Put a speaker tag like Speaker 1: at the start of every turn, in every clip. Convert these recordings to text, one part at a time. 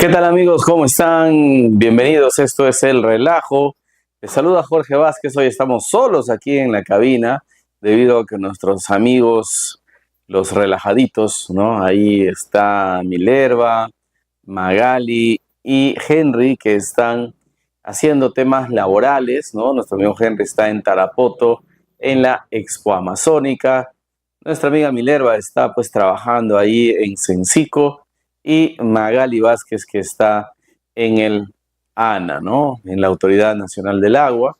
Speaker 1: ¿Qué tal amigos? ¿Cómo están? Bienvenidos, esto es El Relajo. Les saluda Jorge Vázquez. Hoy estamos solos aquí en la cabina debido a que nuestros amigos, los relajaditos, ¿no? Ahí está Milerva, Magali y Henry, que están haciendo temas laborales, ¿no? Nuestro amigo Henry está en Tarapoto, en la Expo Amazónica. Nuestra amiga Milerva está pues trabajando ahí en Sencico y Magali Vázquez que está en el ANA, ¿no? En la Autoridad Nacional del Agua.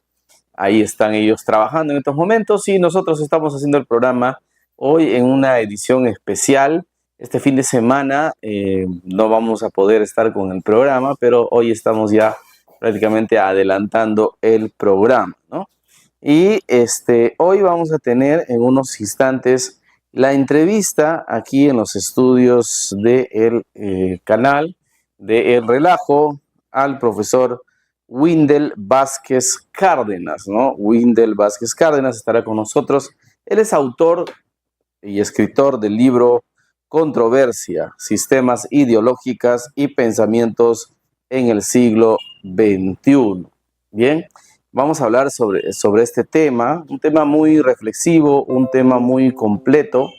Speaker 1: Ahí están ellos trabajando en estos momentos y nosotros estamos haciendo el programa hoy en una edición especial. Este fin de semana no vamos a poder estar con el programa, pero hoy estamos ya prácticamente adelantando el programa, ¿no? Y hoy vamos a tener en unos instantes la entrevista aquí en los estudios del canal de El Relajo al profesor Windel Vázquez Cárdenas, ¿no? Windel Vázquez Cárdenas estará con nosotros. Él es autor y escritor del libro Controversia, Sistemas Ideológicas y Pensamientos en el siglo XXI. Bien, vamos a hablar sobre este tema, un tema muy reflexivo, un tema muy completo,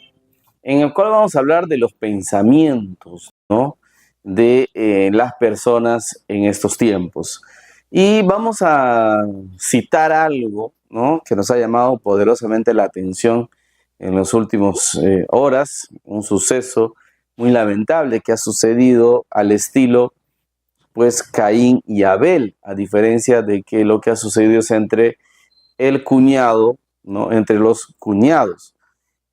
Speaker 1: en el cual vamos a hablar de los pensamientos, ¿no? De las personas en estos tiempos. Y vamos a citar algo, ¿no? Que nos ha llamado poderosamente la atención en las últimas horas, un suceso muy lamentable que ha sucedido al estilo pues Caín y Abel, a diferencia de que lo que ha sucedido es entre el cuñado, ¿no? Entre los cuñados.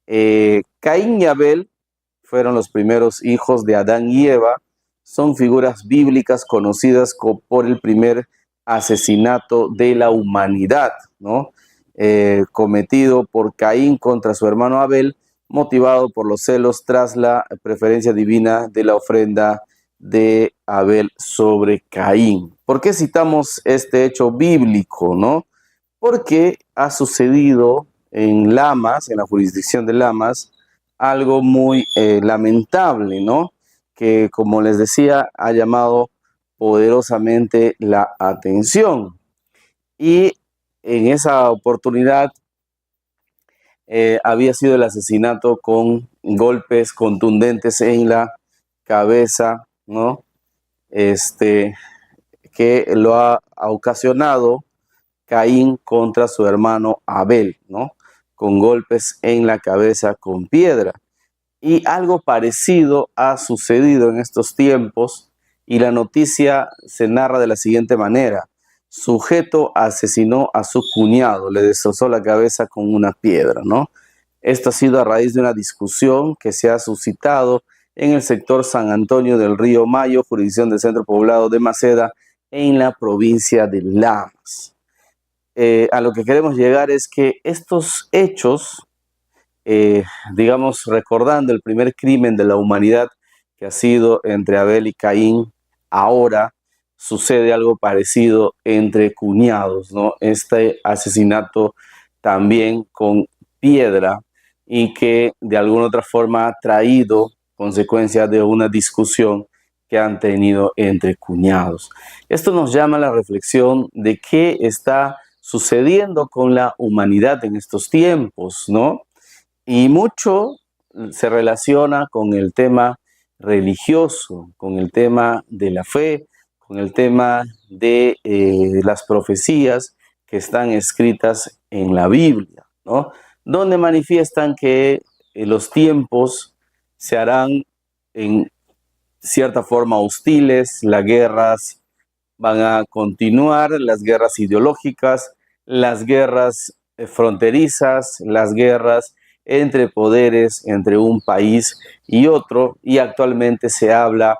Speaker 1: Caín y Abel fueron los primeros hijos de Adán y Eva, son figuras bíblicas conocidas por el primer asesinato de la humanidad, ¿no? Cometido por Caín contra su hermano Abel, motivado por los celos tras la preferencia divina de la ofrenda de Abel sobre Caín. ¿Por qué citamos este hecho bíblico, no? Porque ha sucedido en Lamas, en la jurisdicción de Lamas, algo muy lamentable, ¿no? Que, como les decía, ha llamado poderosamente la atención. Y en esa oportunidad había sido el asesinato con golpes contundentes en la cabeza, ¿no? Que lo ha ocasionado Caín contra su hermano Abel, ¿no? Con golpes en la cabeza con piedra. Y algo parecido ha sucedido en estos tiempos y la noticia se narra de la siguiente manera. Sujeto asesinó a su cuñado, le destrozó la cabeza con una piedra, ¿no? Esto ha sido a raíz de una discusión que se ha suscitado en el sector San Antonio del Río Mayo, jurisdicción del centro poblado de Maceda, en la provincia de Lamas. A lo que queremos llegar es que estos hechos, digamos, recordando el primer crimen de la humanidad que ha sido entre Abel y Caín, ahora sucede algo parecido entre cuñados, ¿no? Este asesinato también con piedra y que de alguna otra forma ha traído consecuencia de una discusión que han tenido entre cuñados. Esto nos llama a la reflexión de qué está sucediendo con la humanidad en estos tiempos, ¿no? Y mucho se relaciona con el tema religioso, con el tema de la fe, con el tema de las profecías que están escritas en la Biblia, ¿no? Donde manifiestan que los tiempos se harán en cierta forma hostiles, las guerras van a continuar, las guerras ideológicas, las guerras fronterizas, las guerras entre poderes, entre un país y otro, y actualmente se habla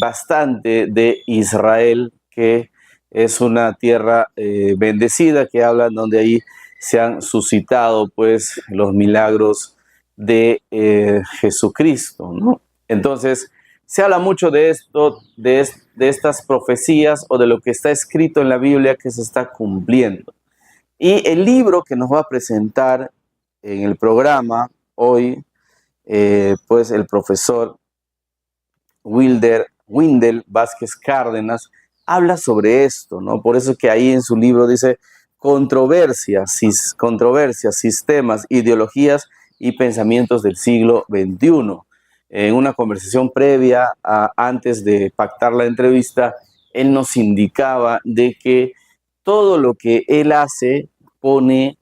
Speaker 1: bastante de Israel, que es una tierra bendecida, que hablan donde ahí se han suscitado pues los milagros de Jesucristo, ¿no? Entonces, se habla mucho de esto, de estas profecías o de lo que está escrito en la Biblia que se está cumpliendo. Y el libro que nos va a presentar en el programa hoy, pues el profesor Wendell Vázquez Cárdenas habla sobre esto, ¿no? Por eso que ahí en su libro dice controversias, sistemas, ideologías y pensamientos del siglo XXI. En una conversación previa, antes de pactar la entrevista, él nos indicaba de que todo lo que él hace pone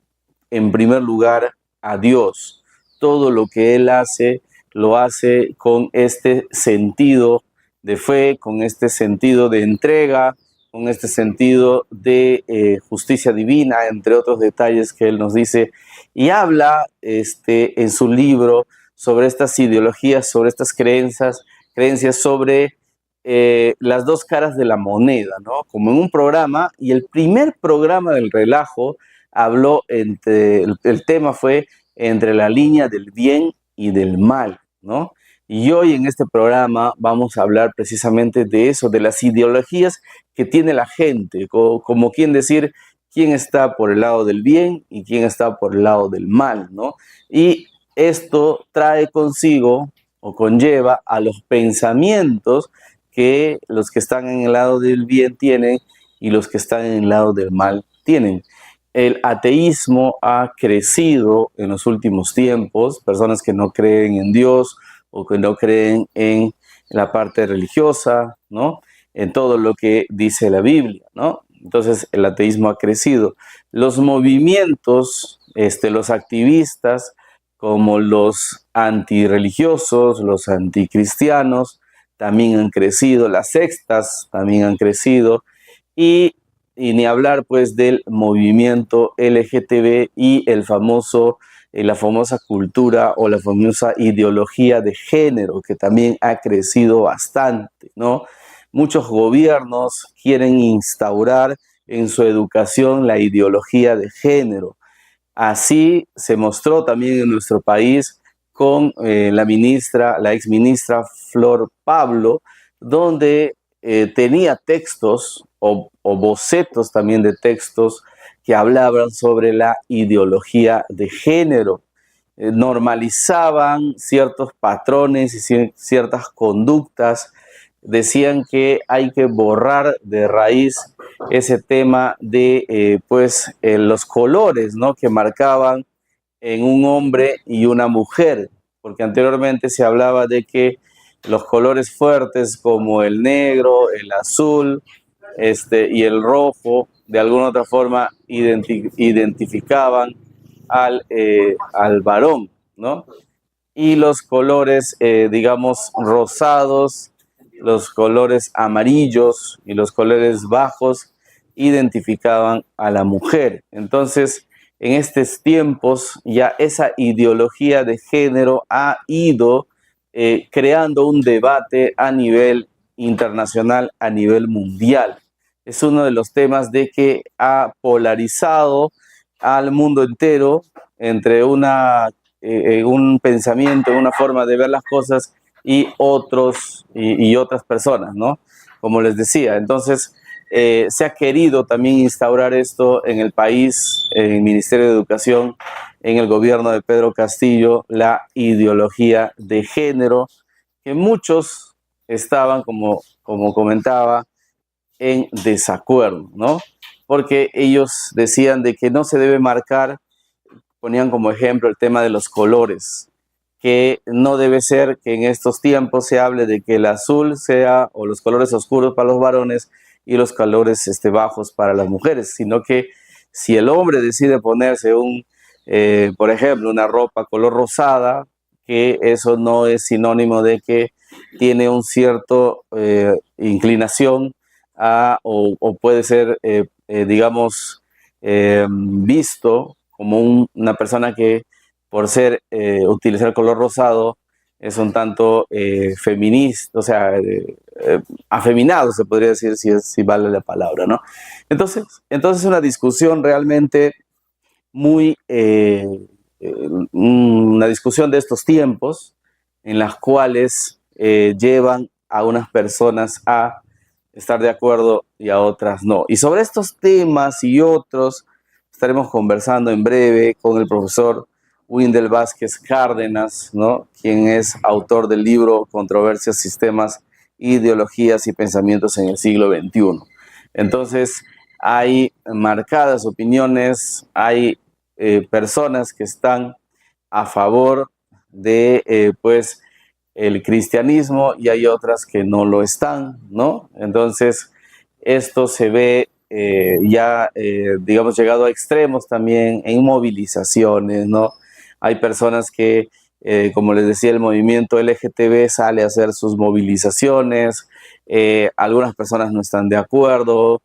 Speaker 1: en primer lugar a Dios. Todo lo que él hace lo hace con este sentido de fe, con este sentido de entrega, con este sentido de justicia divina, entre otros detalles que él nos dice, y habla en su libro sobre estas ideologías, sobre estas creencias, sobre las dos caras de la moneda, ¿no? Como en un programa, y el primer programa del relajo habló el tema fue entre la línea del bien y del mal, ¿no? Y hoy en este programa vamos a hablar precisamente de eso, de las ideologías que tiene la gente, como quien decir quién está por el lado del bien y quién está por el lado del mal, ¿no? Y esto trae consigo o conlleva a los pensamientos que los que están en el lado del bien tienen y los que están en el lado del mal tienen. El ateísmo ha crecido en los últimos tiempos, personas que no creen en Dios o que no creen en la parte religiosa, ¿no? En todo lo que dice la Biblia, ¿no? Entonces el ateísmo ha crecido. Los movimientos, los activistas, como los antirreligiosos, los anticristianos, también han crecido, las sectas también han crecido, y ni hablar pues del movimiento LGTB y la famosa cultura o la famosa ideología de género que también ha crecido bastante, ¿no? Muchos gobiernos quieren instaurar en su educación la ideología de género. Así se mostró también en nuestro país con la ex ministra Flor Pablo, donde tenía textos o bocetos también de textos que hablaban sobre la ideología de género. Normalizaban ciertos patrones y ciertas conductas, decían que hay que borrar de raíz ese tema de los colores, ¿no? Que marcaban en un hombre y una mujer, porque anteriormente se hablaba de que los colores fuertes como el negro, el azul y el rojo, de alguna otra forma identificaban al varón, ¿no? Y los colores, digamos, rosados, los colores amarillos y los colores bajos identificaban a la mujer. Entonces, en estos tiempos ya esa ideología de género ha ido creando un debate a nivel internacional, a nivel mundial. Es uno de los temas de que ha polarizado al mundo entero entre un pensamiento, una forma de ver las cosas y otras personas, ¿no? Como les decía, entonces se ha querido también instaurar esto en el país, en el Ministerio de Educación, en el gobierno de Pedro Castillo, la ideología de género, que muchos estaban, como comentaba, en desacuerdo, ¿no? Porque ellos decían de que no se debe marcar, ponían como ejemplo el tema de los colores, que no debe ser que en estos tiempos se hable de que el azul sea o los colores oscuros para los varones y los colores bajos para las mujeres, sino que si el hombre decide ponerse por ejemplo, una ropa color rosada, que eso no es sinónimo de que tiene un cierto inclinación o puede ser, digamos, visto como una persona que por utilizar el color rosado es un tanto feminista, o sea, afeminado se podría decir si vale la palabra, ¿no? Entonces una discusión realmente muy, una discusión de estos tiempos en las cuales llevan a unas personas a estar de acuerdo y a otras no. Y sobre estos temas y otros estaremos conversando en breve con el profesor Wendell Vázquez Cárdenas, ¿no? Quien es autor del libro Controversias, Sistemas ideologías y pensamientos en el siglo XXI. Entonces, hay marcadas opiniones, hay personas que están a favor de, pues, el cristianismo y hay otras que no lo están, ¿no? Entonces, esto se ve digamos, llegado a extremos también en movilizaciones, ¿no? Hay personas que, como les decía, el movimiento LGTB sale a hacer sus movilizaciones, algunas personas no están de acuerdo,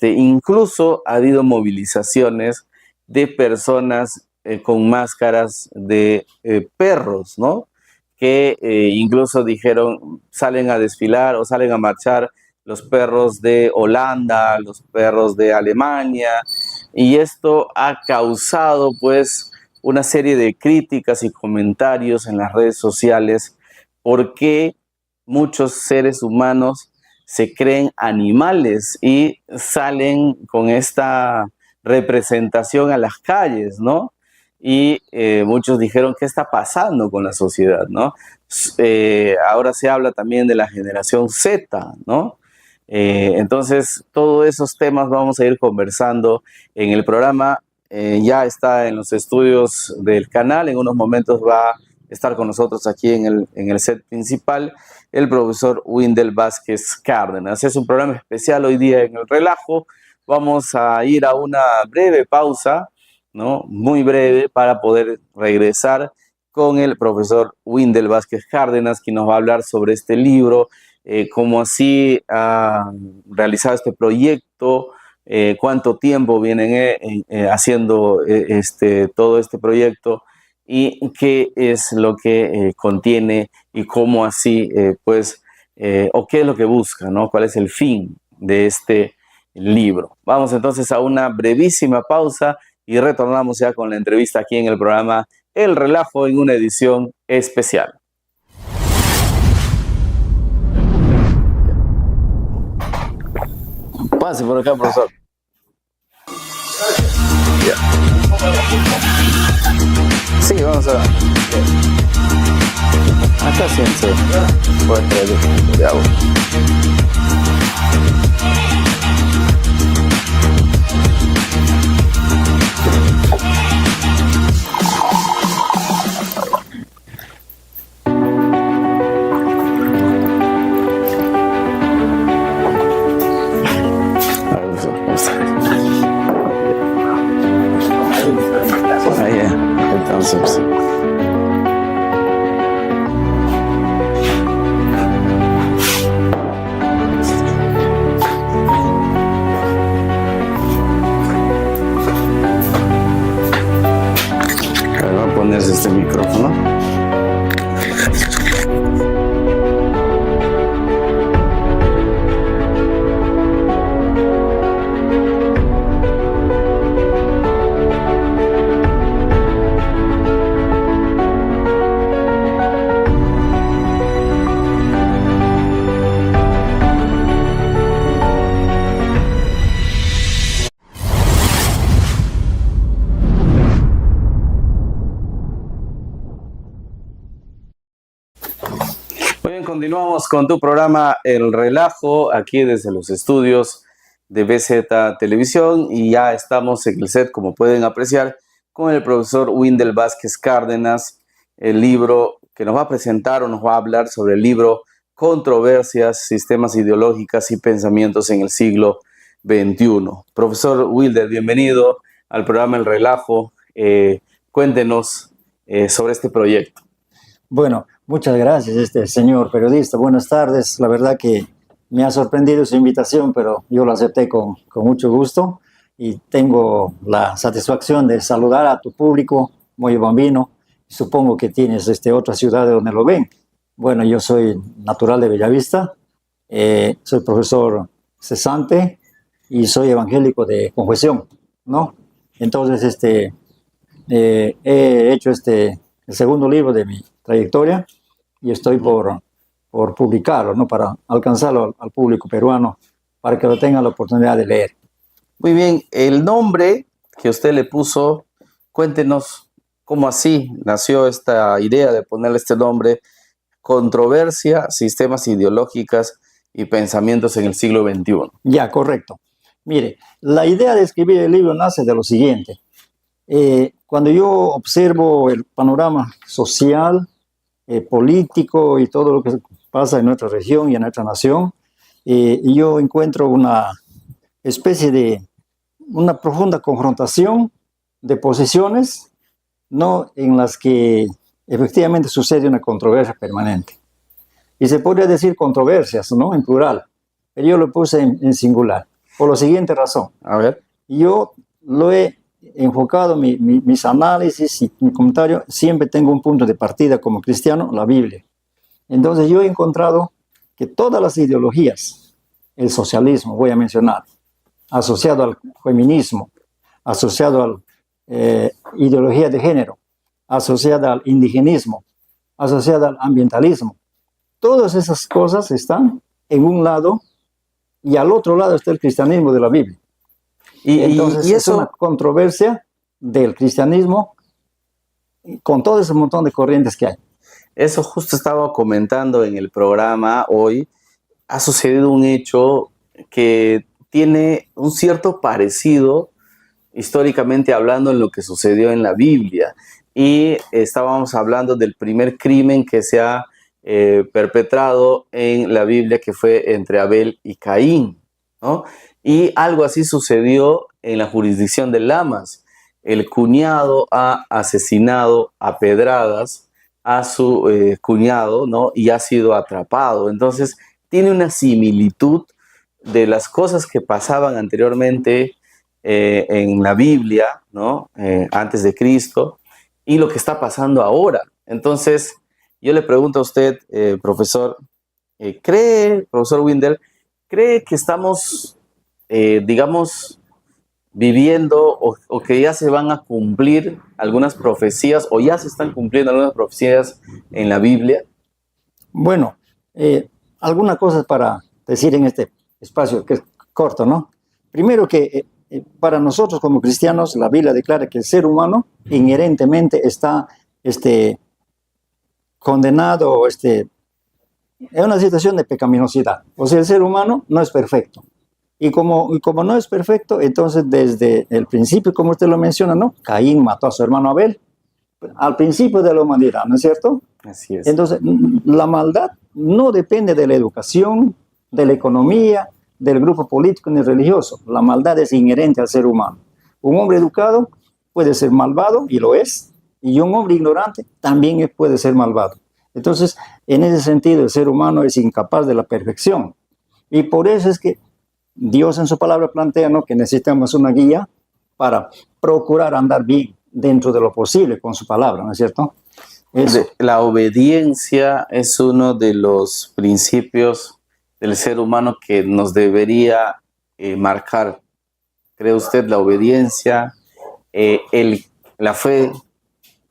Speaker 1: incluso ha habido movilizaciones de personas con máscaras de perros, ¿no? Que incluso dijeron, salen a desfilar o salen a marchar los perros de Holanda, los perros de Alemania, y esto ha causado pues una serie de críticas y comentarios en las redes sociales porque muchos seres humanos se creen animales y salen con esta representación a las calles, ¿no? Y muchos dijeron, ¿qué está pasando con la sociedad, no? Ahora se habla también de la generación Z, ¿no? Entonces, todos esos temas vamos a ir conversando en el programa. Ya está en los estudios del canal. En unos momentos va a estar con nosotros aquí en el set principal el profesor Windel Vázquez Cárdenas. Es un programa especial hoy día en el relajo. Vamos a ir a una breve pausa, ¿no? Muy breve, para poder regresar con el profesor Windel Vázquez Cárdenas, quien nos va a hablar sobre este libro, cómo así ha realizado este proyecto, cuánto tiempo vienen haciendo todo este proyecto y qué es lo que contiene y cómo así, o qué es lo que busca, ¿no? ¿Cuál es el fin de este libro? Vamos entonces a una brevísima pausa y retornamos ya con la entrevista aquí en el programa El Relajo en una edición especial. Pase por acá, profesor. Sí, vamos a... Acá siempre puede traer de agua. Entonces, va a ponerse este micrófono. Continuamos con tu programa El Relajo, aquí desde los estudios de BZ Televisión, y ya estamos en el set, como pueden apreciar, con el profesor Windel Vázquez Cárdenas, el libro que nos va a presentar o nos va a hablar sobre el libro Controversias, Sistemas Ideológicas y Pensamientos en el siglo XXI. Profesor Windel, bienvenido al programa El Relajo. Cuéntenos sobre este proyecto.
Speaker 2: Bueno, muchas gracias, señor periodista. Buenas tardes. La verdad que me ha sorprendido su invitación, pero yo la acepté con mucho gusto y tengo la satisfacción de saludar a tu público, Moyo Bambino. Supongo que tienes otra ciudad de donde lo ven. Bueno, yo soy natural de Bellavista, soy profesor cesante y soy evangélico de confesión, ¿no? Entonces, he hecho el segundo libro de mi trayectoria y estoy por publicarlo, ¿no? Para alcanzarlo al público peruano, para que lo tengan la oportunidad de leer.
Speaker 1: Muy bien, el nombre que usted le puso, cuéntenos cómo así nació esta idea de ponerle este nombre, controversia, sistemas ideológicas y pensamientos en el siglo XXI.
Speaker 2: Ya, correcto. Mire, la idea de escribir el libro nace de lo siguiente. Cuando yo observo el panorama social, político y todo lo que pasa en nuestra región y en nuestra nación, yo encuentro una especie de una profunda confrontación de posiciones, ¿no?, en las que efectivamente sucede una controversia permanente. Y se podría decir controversias, ¿no?, en plural, pero yo lo puse en singular, por la siguiente razón.
Speaker 1: A ver.
Speaker 2: Yo lo he enfocado, mis análisis y mi comentario, siempre tengo un punto de partida como cristiano, la Biblia. Entonces yo he encontrado que todas las ideologías, el socialismo, voy a mencionar, asociado al feminismo, asociado a ideología de género, asociada al indigenismo, asociada al ambientalismo, todas esas cosas están en un lado y al otro lado está el cristianismo de la Biblia. Entonces y eso es una controversia del cristianismo con todo ese montón de corrientes que hay.
Speaker 1: Eso justo estaba comentando en el programa hoy. Ha sucedido un hecho que tiene un cierto parecido históricamente hablando en lo que sucedió en la Biblia. Y estábamos hablando del primer crimen que se ha perpetrado en la Biblia, que fue entre Abel y Caín, ¿no? Y algo así sucedió en la jurisdicción de Lamas. El cuñado ha asesinado a pedradas a su cuñado, ¿no? Y ha sido atrapado. Entonces, tiene una similitud de las cosas que pasaban anteriormente en la Biblia, ¿no? Antes de Cristo, y lo que está pasando ahora. Entonces, yo le pregunto a usted, profesor, profesor Windel, ¿cree que estamos, digamos, viviendo o que ya se van a cumplir algunas profecías o ya se están cumpliendo algunas profecías en la Biblia?
Speaker 2: Bueno, algunas cosas para decir en este espacio que es corto, ¿no? Primero que para nosotros como cristianos la Biblia declara que el ser humano inherentemente está condenado, en una situación de pecaminosidad. O sea, el ser humano no es perfecto. Y como no es perfecto, entonces desde el principio, como usted lo menciona, ¿no?, Caín mató a su hermano Abel, al principio de la humanidad, ¿no es cierto?
Speaker 1: Así es.
Speaker 2: Entonces, la maldad no depende de la educación, de la economía, del grupo político ni religioso. La maldad es inherente al ser humano. Un hombre educado puede ser malvado, y lo es, y un hombre ignorante también puede ser malvado. Entonces, en ese sentido, el ser humano es incapaz de la perfección. Y por eso es que Dios en su palabra plantea, ¿no?, que necesitamos una guía para procurar andar bien dentro de lo posible con su palabra, ¿no es cierto?
Speaker 1: La obediencia es uno de los principios del ser humano que nos debería marcar. ¿Cree usted la obediencia, la fe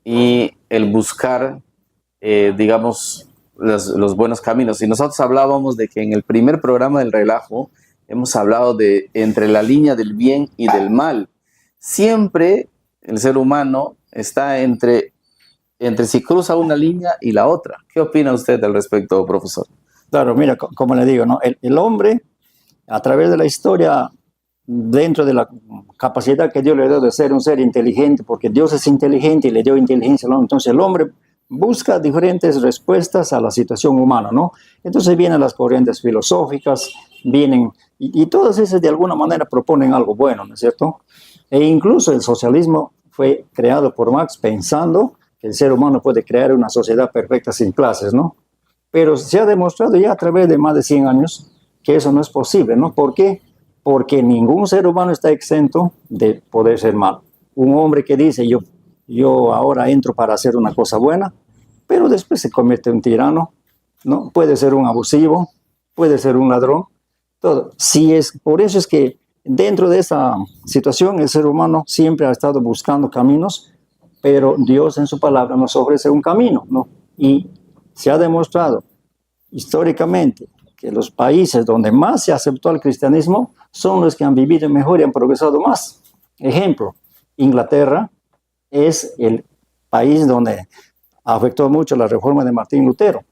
Speaker 1: y el buscar, digamos, los buenos caminos? Y nosotros hablábamos de que en el primer programa del relajo hemos hablado de entre la línea del bien y del mal. Siempre el ser humano está entre si cruza una línea y la otra. ¿Qué opina usted al respecto, profesor?
Speaker 2: Claro, mira, como le digo, ¿no?, el hombre, a través de la historia, dentro de la capacidad que Dios le dio de ser un ser inteligente, porque Dios es inteligente y le dio inteligencia al hombre, entonces el hombre busca diferentes respuestas a la situación humana, ¿no? Entonces vienen las corrientes filosóficas, vienen, y todas esas de alguna manera proponen algo bueno, ¿no es cierto? E incluso el socialismo fue creado por Marx pensando que el ser humano puede crear una sociedad perfecta sin clases, ¿no? Pero se ha demostrado ya a través de más de 100 años que eso no es posible, ¿no? ¿Por qué? Porque ningún ser humano está exento de poder ser malo. Un hombre que dice, yo ahora entro para hacer una cosa buena, pero después se convierte en un tirano, ¿no? Puede ser un abusivo, puede ser un ladrón, todo. Por eso es que dentro de esa situación el ser humano siempre ha estado buscando caminos, pero Dios en su palabra nos ofrece un camino, ¿no? Y se ha demostrado históricamente que los países donde más se aceptó el cristianismo son los que han vivido mejor y han progresado más. Ejemplo, Inglaterra es el país donde afectó mucho la reforma de Martín Lutero.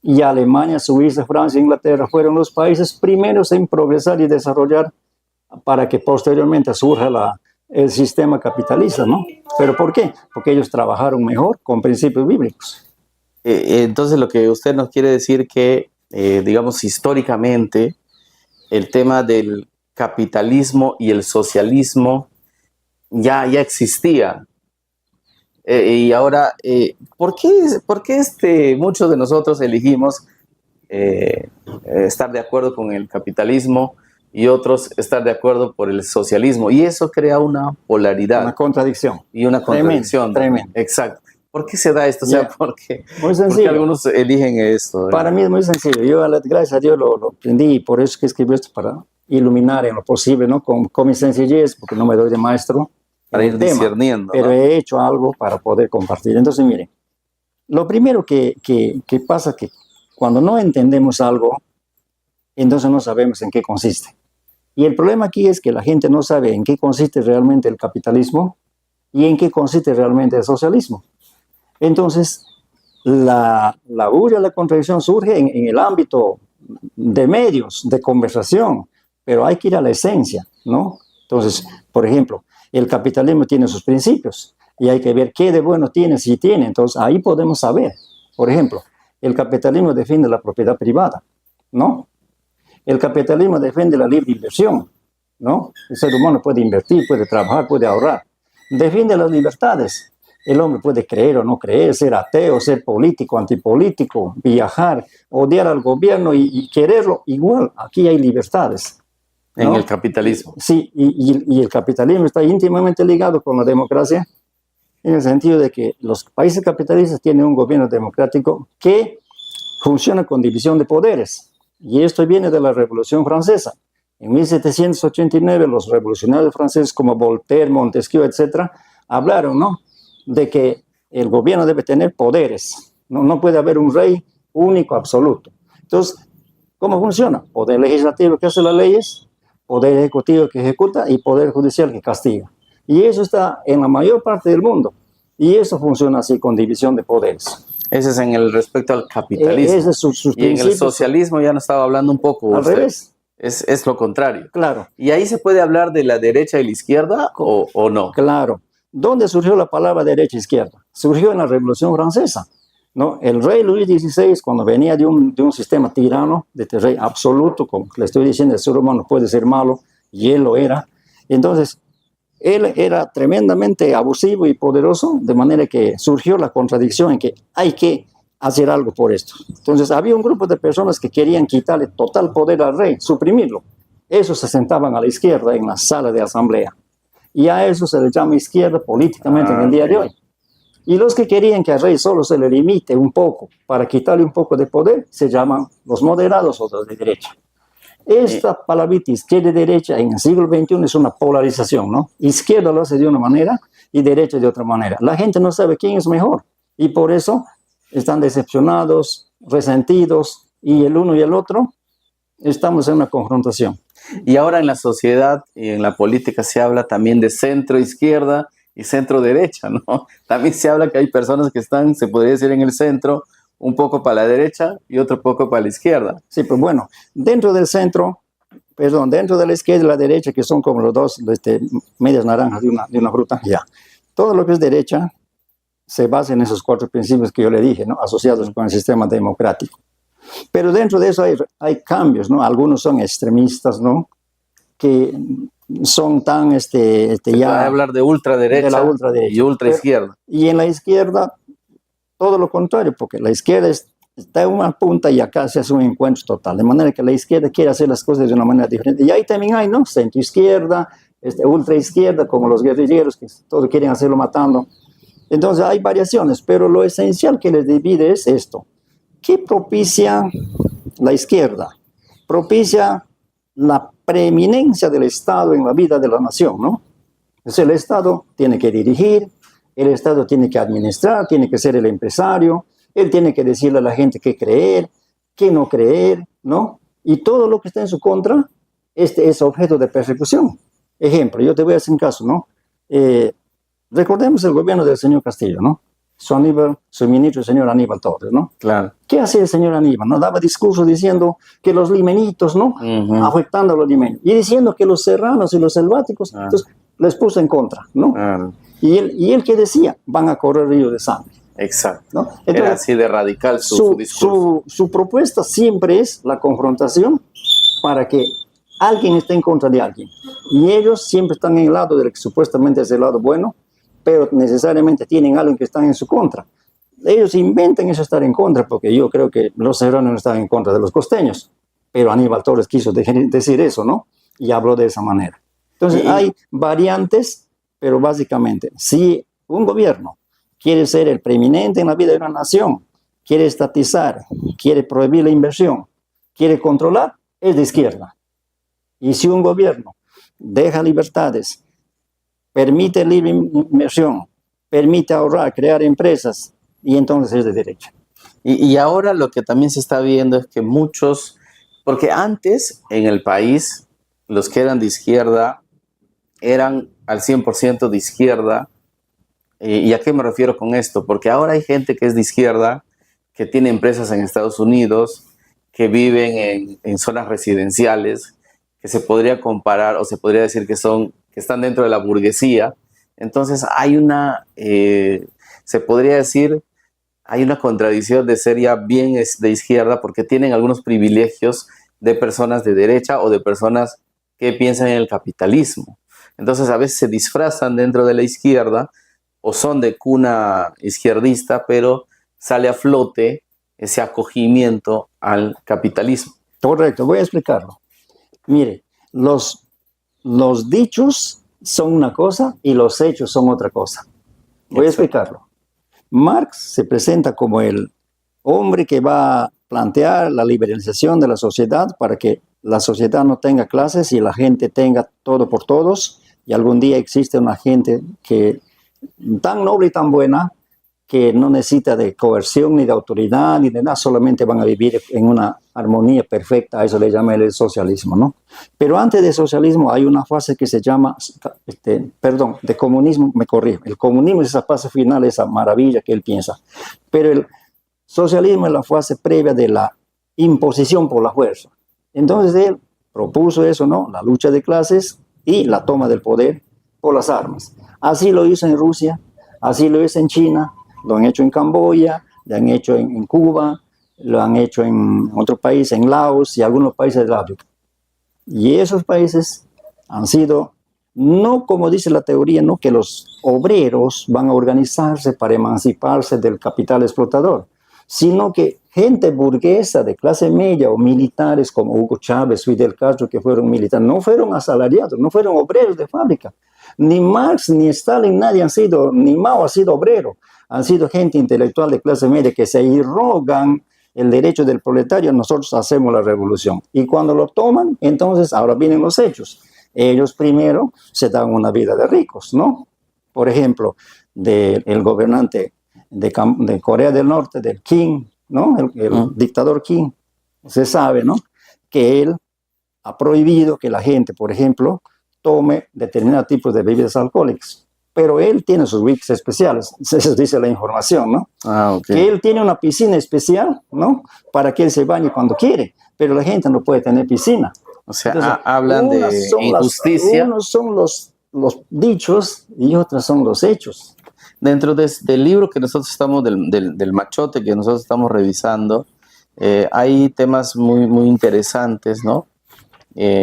Speaker 2: y Alemania, Suiza, Francia, Inglaterra fueron los países primeros en progresar y desarrollar para que posteriormente surja el sistema capitalista, ¿no? ¿Pero por qué? Porque ellos trabajaron mejor con principios bíblicos.
Speaker 1: Entonces, lo que usted nos quiere decir que, digamos, históricamente, el tema del capitalismo y el socialismo ya existía. Y ahora, ¿por qué muchos de nosotros elegimos estar de acuerdo con el capitalismo y otros estar de acuerdo por el socialismo? Y eso crea una polaridad.
Speaker 2: Una contradicción.
Speaker 1: Y una contradicción.
Speaker 2: Tremendo.
Speaker 1: Exacto. ¿Por qué se da esto? O sea, ¿por qué algunos eligen esto?
Speaker 2: Para mí es muy sencillo. Yo, gracias a Dios, lo aprendí y por eso es que escribí esto, para iluminar en lo posible, ¿no? Con mi sencillez, porque no me doy de maestro.
Speaker 1: Para ir discerniendo.
Speaker 2: Pero, ¿no?, he hecho algo para poder compartir. Entonces, miren, lo primero que pasa es que cuando no entendemos algo, entonces no sabemos en qué consiste. Y el problema aquí es que la gente no sabe en qué consiste realmente el capitalismo y en qué consiste realmente el socialismo. Entonces, la bulla, la contradicción surge en el ámbito de medios, de conversación, pero hay que ir a la esencia, ¿no? Entonces, por ejemplo, el capitalismo tiene sus principios y hay que ver qué de bueno tiene, si tiene. Entonces, ahí podemos saber. Por ejemplo, el capitalismo defiende la propiedad privada, ¿no? El capitalismo defiende la libre inversión, ¿no? El ser humano puede invertir, puede trabajar, puede ahorrar. Defiende las libertades. El hombre puede creer o no creer, ser ateo, ser político, antipolítico, viajar, odiar al gobierno y quererlo. Igual, aquí hay libertades, ¿no?
Speaker 1: En el capitalismo.
Speaker 2: Sí, y el capitalismo está íntimamente ligado con la democracia, en el sentido de que los países capitalistas tienen un gobierno democrático que funciona con división de poderes. Y esto viene de la Revolución Francesa. En 1789, los revolucionarios franceses como Voltaire, Montesquieu, etc., hablaron, ¿no?, de que el gobierno debe tener poderes. No puede haber un rey único, absoluto. Entonces, ¿cómo funciona? Poder legislativo que hace las leyes, poder ejecutivo que ejecuta y poder judicial que castiga. Y eso está en la mayor parte del mundo. Y eso funciona así, con división de poderes.
Speaker 1: Ese es en el respecto al capitalismo.
Speaker 2: Ese es sus
Speaker 1: y en el socialismo ya nos estaba hablando un poco.
Speaker 2: Al revés.
Speaker 1: Es lo contrario.
Speaker 2: Claro.
Speaker 1: ¿Y ahí se puede hablar de la derecha y la izquierda o no?
Speaker 2: Claro. ¿Dónde surgió la palabra derecha e izquierda? Surgió en la Revolución Francesa, ¿no? El rey Luis XVI, cuando venía de un sistema tirano, de rey absoluto, como le estoy diciendo, el ser humano puede ser malo, y él lo era. Entonces, él era tremendamente abusivo y poderoso, de manera que surgió la contradicción en que hay que hacer algo por esto. Entonces, había un grupo de personas que querían quitarle total poder al rey, suprimirlo. Esos se sentaban a la izquierda en la sala de asamblea. Y a eso se le llama izquierda políticamente en el día de hoy. Y los que querían que al rey solo se le limite un poco para quitarle un poco de poder, se llaman los moderados o los de derecha. Esta palabrita izquierda y derecha en el siglo XXI es una polarización, ¿no? Izquierda lo hace de una manera y derecha de otra manera. La gente no sabe quién es mejor y por eso están decepcionados, resentidos, y el uno y el otro estamos en una confrontación.
Speaker 1: Y ahora en la sociedad y en la política se habla también de centro-izquierda y centro-derecha, ¿no? También se habla que hay personas que están, se podría decir, en el centro, un poco para la derecha y otro poco para la izquierda.
Speaker 2: Sí, pues bueno, dentro del centro, dentro de la izquierda y la derecha, que son como los dos medias naranjas de una fruta, ya. Todo lo que es derecha se basa en esos cuatro principios que yo le dije, ¿no?, asociados con el sistema democrático. Pero dentro de eso hay cambios, ¿no? Algunos son extremistas, ¿no?, que son tan, ya... Se puede
Speaker 1: hablar de ultraderecha,
Speaker 2: de la ultraderecha
Speaker 1: y ultraizquierda.
Speaker 2: Y en la izquierda, todo lo contrario, porque la izquierda está en una punta y acá se hace un encuentro total. De manera que la izquierda quiere hacer las cosas de una manera diferente. Y ahí también hay, ¿no?, centroizquierda, ultraizquierda, como los guerrilleros, que todos quieren hacerlo matando. Entonces hay variaciones, pero lo esencial que les divide es esto. ¿Qué propicia la izquierda? Propicia la preeminencia del Estado en la vida de la nación, ¿no? Entonces el Estado tiene que dirigir, el Estado tiene que administrar, tiene que ser el empresario, él tiene que decirle a la gente qué creer, qué no creer, ¿no? Y todo lo que está en su contra, es objeto de persecución. Ejemplo, yo te voy a hacer un caso, ¿no? Recordemos el gobierno del señor Castillo, ¿no? su ministro, el señor Aníbal Torres, ¿no?
Speaker 1: Claro.
Speaker 2: ¿Qué hacía el señor Aníbal? ¿No? Daba discursos diciendo que los limenitos, ¿no? Afectando a los limeños. Y diciendo que los serranos y los selváticos, entonces les puso en contra, ¿no? Y él ¿qué decía? Van a correr ríos de sangre.
Speaker 1: Exacto.
Speaker 2: ¿No? Entonces,
Speaker 1: era así de radical su discurso.
Speaker 2: Su propuesta siempre es la confrontación para que alguien esté en contra de alguien. Y ellos siempre están en el lado del que supuestamente es el lado bueno, pero necesariamente tienen algo que están en su contra. Ellos inventan eso, estar en contra, porque yo creo que los serranos no están en contra de los costeños, pero Aníbal Torres quiso decir eso, ¿no? Y habló de esa manera. Entonces hay variantes, pero básicamente, si un gobierno quiere ser el preeminente en la vida de una nación, quiere estatizar, quiere prohibir la inversión, quiere controlar, es de izquierda. Y si un gobierno deja libertades, permite libre inversión, permite ahorrar, crear empresas, y entonces es de derecha.
Speaker 1: Y ahora lo que también se está viendo es que muchos, porque antes en el país los que eran de izquierda eran al 100% de izquierda. ¿Y a qué me refiero con esto? Porque ahora hay gente que es de izquierda, que tiene empresas en Estados Unidos, que viven en zonas residenciales, que se podría comparar o se podría decir que están dentro de la burguesía. Entonces hay se podría decir, hay una contradicción de ser ya bien de izquierda porque tienen algunos privilegios de personas de derecha o de personas que piensan en el capitalismo. Entonces a veces se disfrazan dentro de la izquierda o son de cuna izquierdista, pero sale a flote ese acogimiento al capitalismo.
Speaker 2: Correcto, voy a explicarlo. Mire, los dichos son una cosa y los hechos son otra cosa. Voy a explicarlo. Marx se presenta como el hombre que va a plantear la liberalización de la sociedad para que la sociedad no tenga clases y la gente tenga todo por todos, y algún día existe una gente que tan noble y tan buena que no necesita de coerción ni de autoridad ni de nada, solamente van a vivir en una armonía perfecta. A eso le llama el socialismo, ¿no? Pero antes del socialismo hay una fase que se llama, de comunismo, me corrijo, el comunismo es esa fase final, esa maravilla que él piensa, pero el socialismo es la fase previa de la imposición por la fuerza. Entonces él propuso eso, ¿no? La lucha de clases y la toma del poder por las armas. Así lo hizo en Rusia, así lo hizo en China, lo han hecho en Camboya, lo han hecho en Cuba, lo han hecho en otros países, en Laos y algunos países de África. Y esos países han sido, no como dice la teoría, no que los obreros van a organizarse para emanciparse del capital explotador, sino que gente burguesa de clase media o militares como Hugo Chávez, Fidel Castro, que fueron militares, no fueron asalariados, no fueron obreros de fábrica. Ni Marx, ni Stalin, nadie han sido, ni Mao ha sido obrero. Han sido gente intelectual de clase media que se irrogan el derecho del proletario, nosotros hacemos la revolución. Y cuando lo toman, entonces ahora vienen los hechos. Ellos primero se dan una vida de ricos, ¿no? Por ejemplo, el gobernante de Corea del Norte, del Kim, ¿no? El dictador Kim, se sabe, ¿no? Que él ha prohibido que la gente, por ejemplo, tome determinados tipos de bebidas alcohólicas. Pero él tiene sus whisks especiales, eso dice la información, ¿no? Okay. Que él tiene una piscina especial, ¿no? Para que él se bañe cuando quiere, pero la gente no puede tener piscina.
Speaker 1: O sea, entonces, hablan de injusticia.
Speaker 2: Unos son los dichos y otros son los hechos.
Speaker 1: Dentro del libro que nosotros estamos, del machote que nosotros estamos revisando, hay temas muy, muy interesantes, ¿no?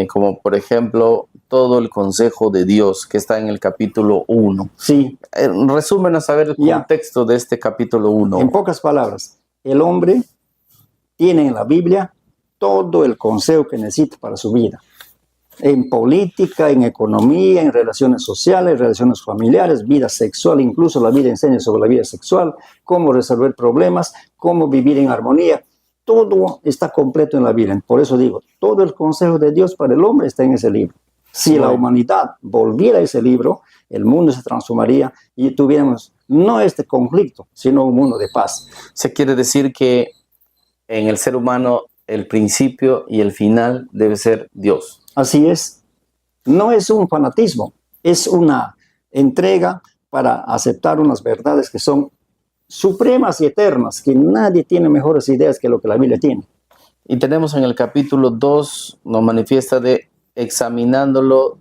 Speaker 1: Como por ejemplo, todo el consejo de Dios que está en el capítulo 1.
Speaker 2: Sí.
Speaker 1: Resúmenos a ver el contexto de este capítulo 1.
Speaker 2: En pocas palabras, el hombre tiene en la Biblia todo el consejo que necesita para su vida. En política, en economía, en relaciones sociales, relaciones familiares, vida sexual, incluso la Biblia enseña sobre la vida sexual, cómo resolver problemas, cómo vivir en armonía. Todo está completo en la Biblia. Por eso digo, todo el consejo de Dios para el hombre está en ese libro. Si la humanidad volviera a ese libro, el mundo se transformaría y tuviéramos no este conflicto, sino un mundo de paz.
Speaker 1: Se quiere decir que en el ser humano el principio y el final debe ser Dios.
Speaker 2: Así es. No es un fanatismo, es una entrega para aceptar unas verdades que son supremas y eternas, que nadie tiene mejores ideas que lo que la Biblia tiene.
Speaker 1: Y tenemos en el capítulo 2, nos manifiesta de examinándolo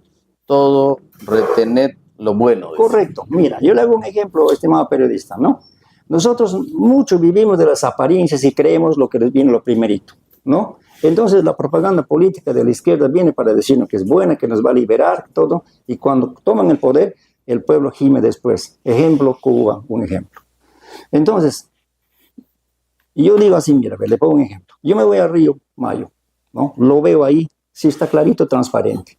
Speaker 1: todo, retened lo bueno. Dice.
Speaker 2: Correcto. Mira, yo le hago un ejemplo, estimado periodista, ¿no? Nosotros mucho vivimos de las apariencias y creemos lo que viene lo primerito, ¿no? Entonces la propaganda política de la izquierda viene para decirnos que es buena, que nos va a liberar, todo, y cuando toman el poder, el pueblo gime después. Ejemplo, Cuba, un ejemplo. Entonces, yo digo así, mira, le pongo un ejemplo. Yo me voy a Río Mayo, ¿no? Lo veo ahí, sí está clarito, transparente.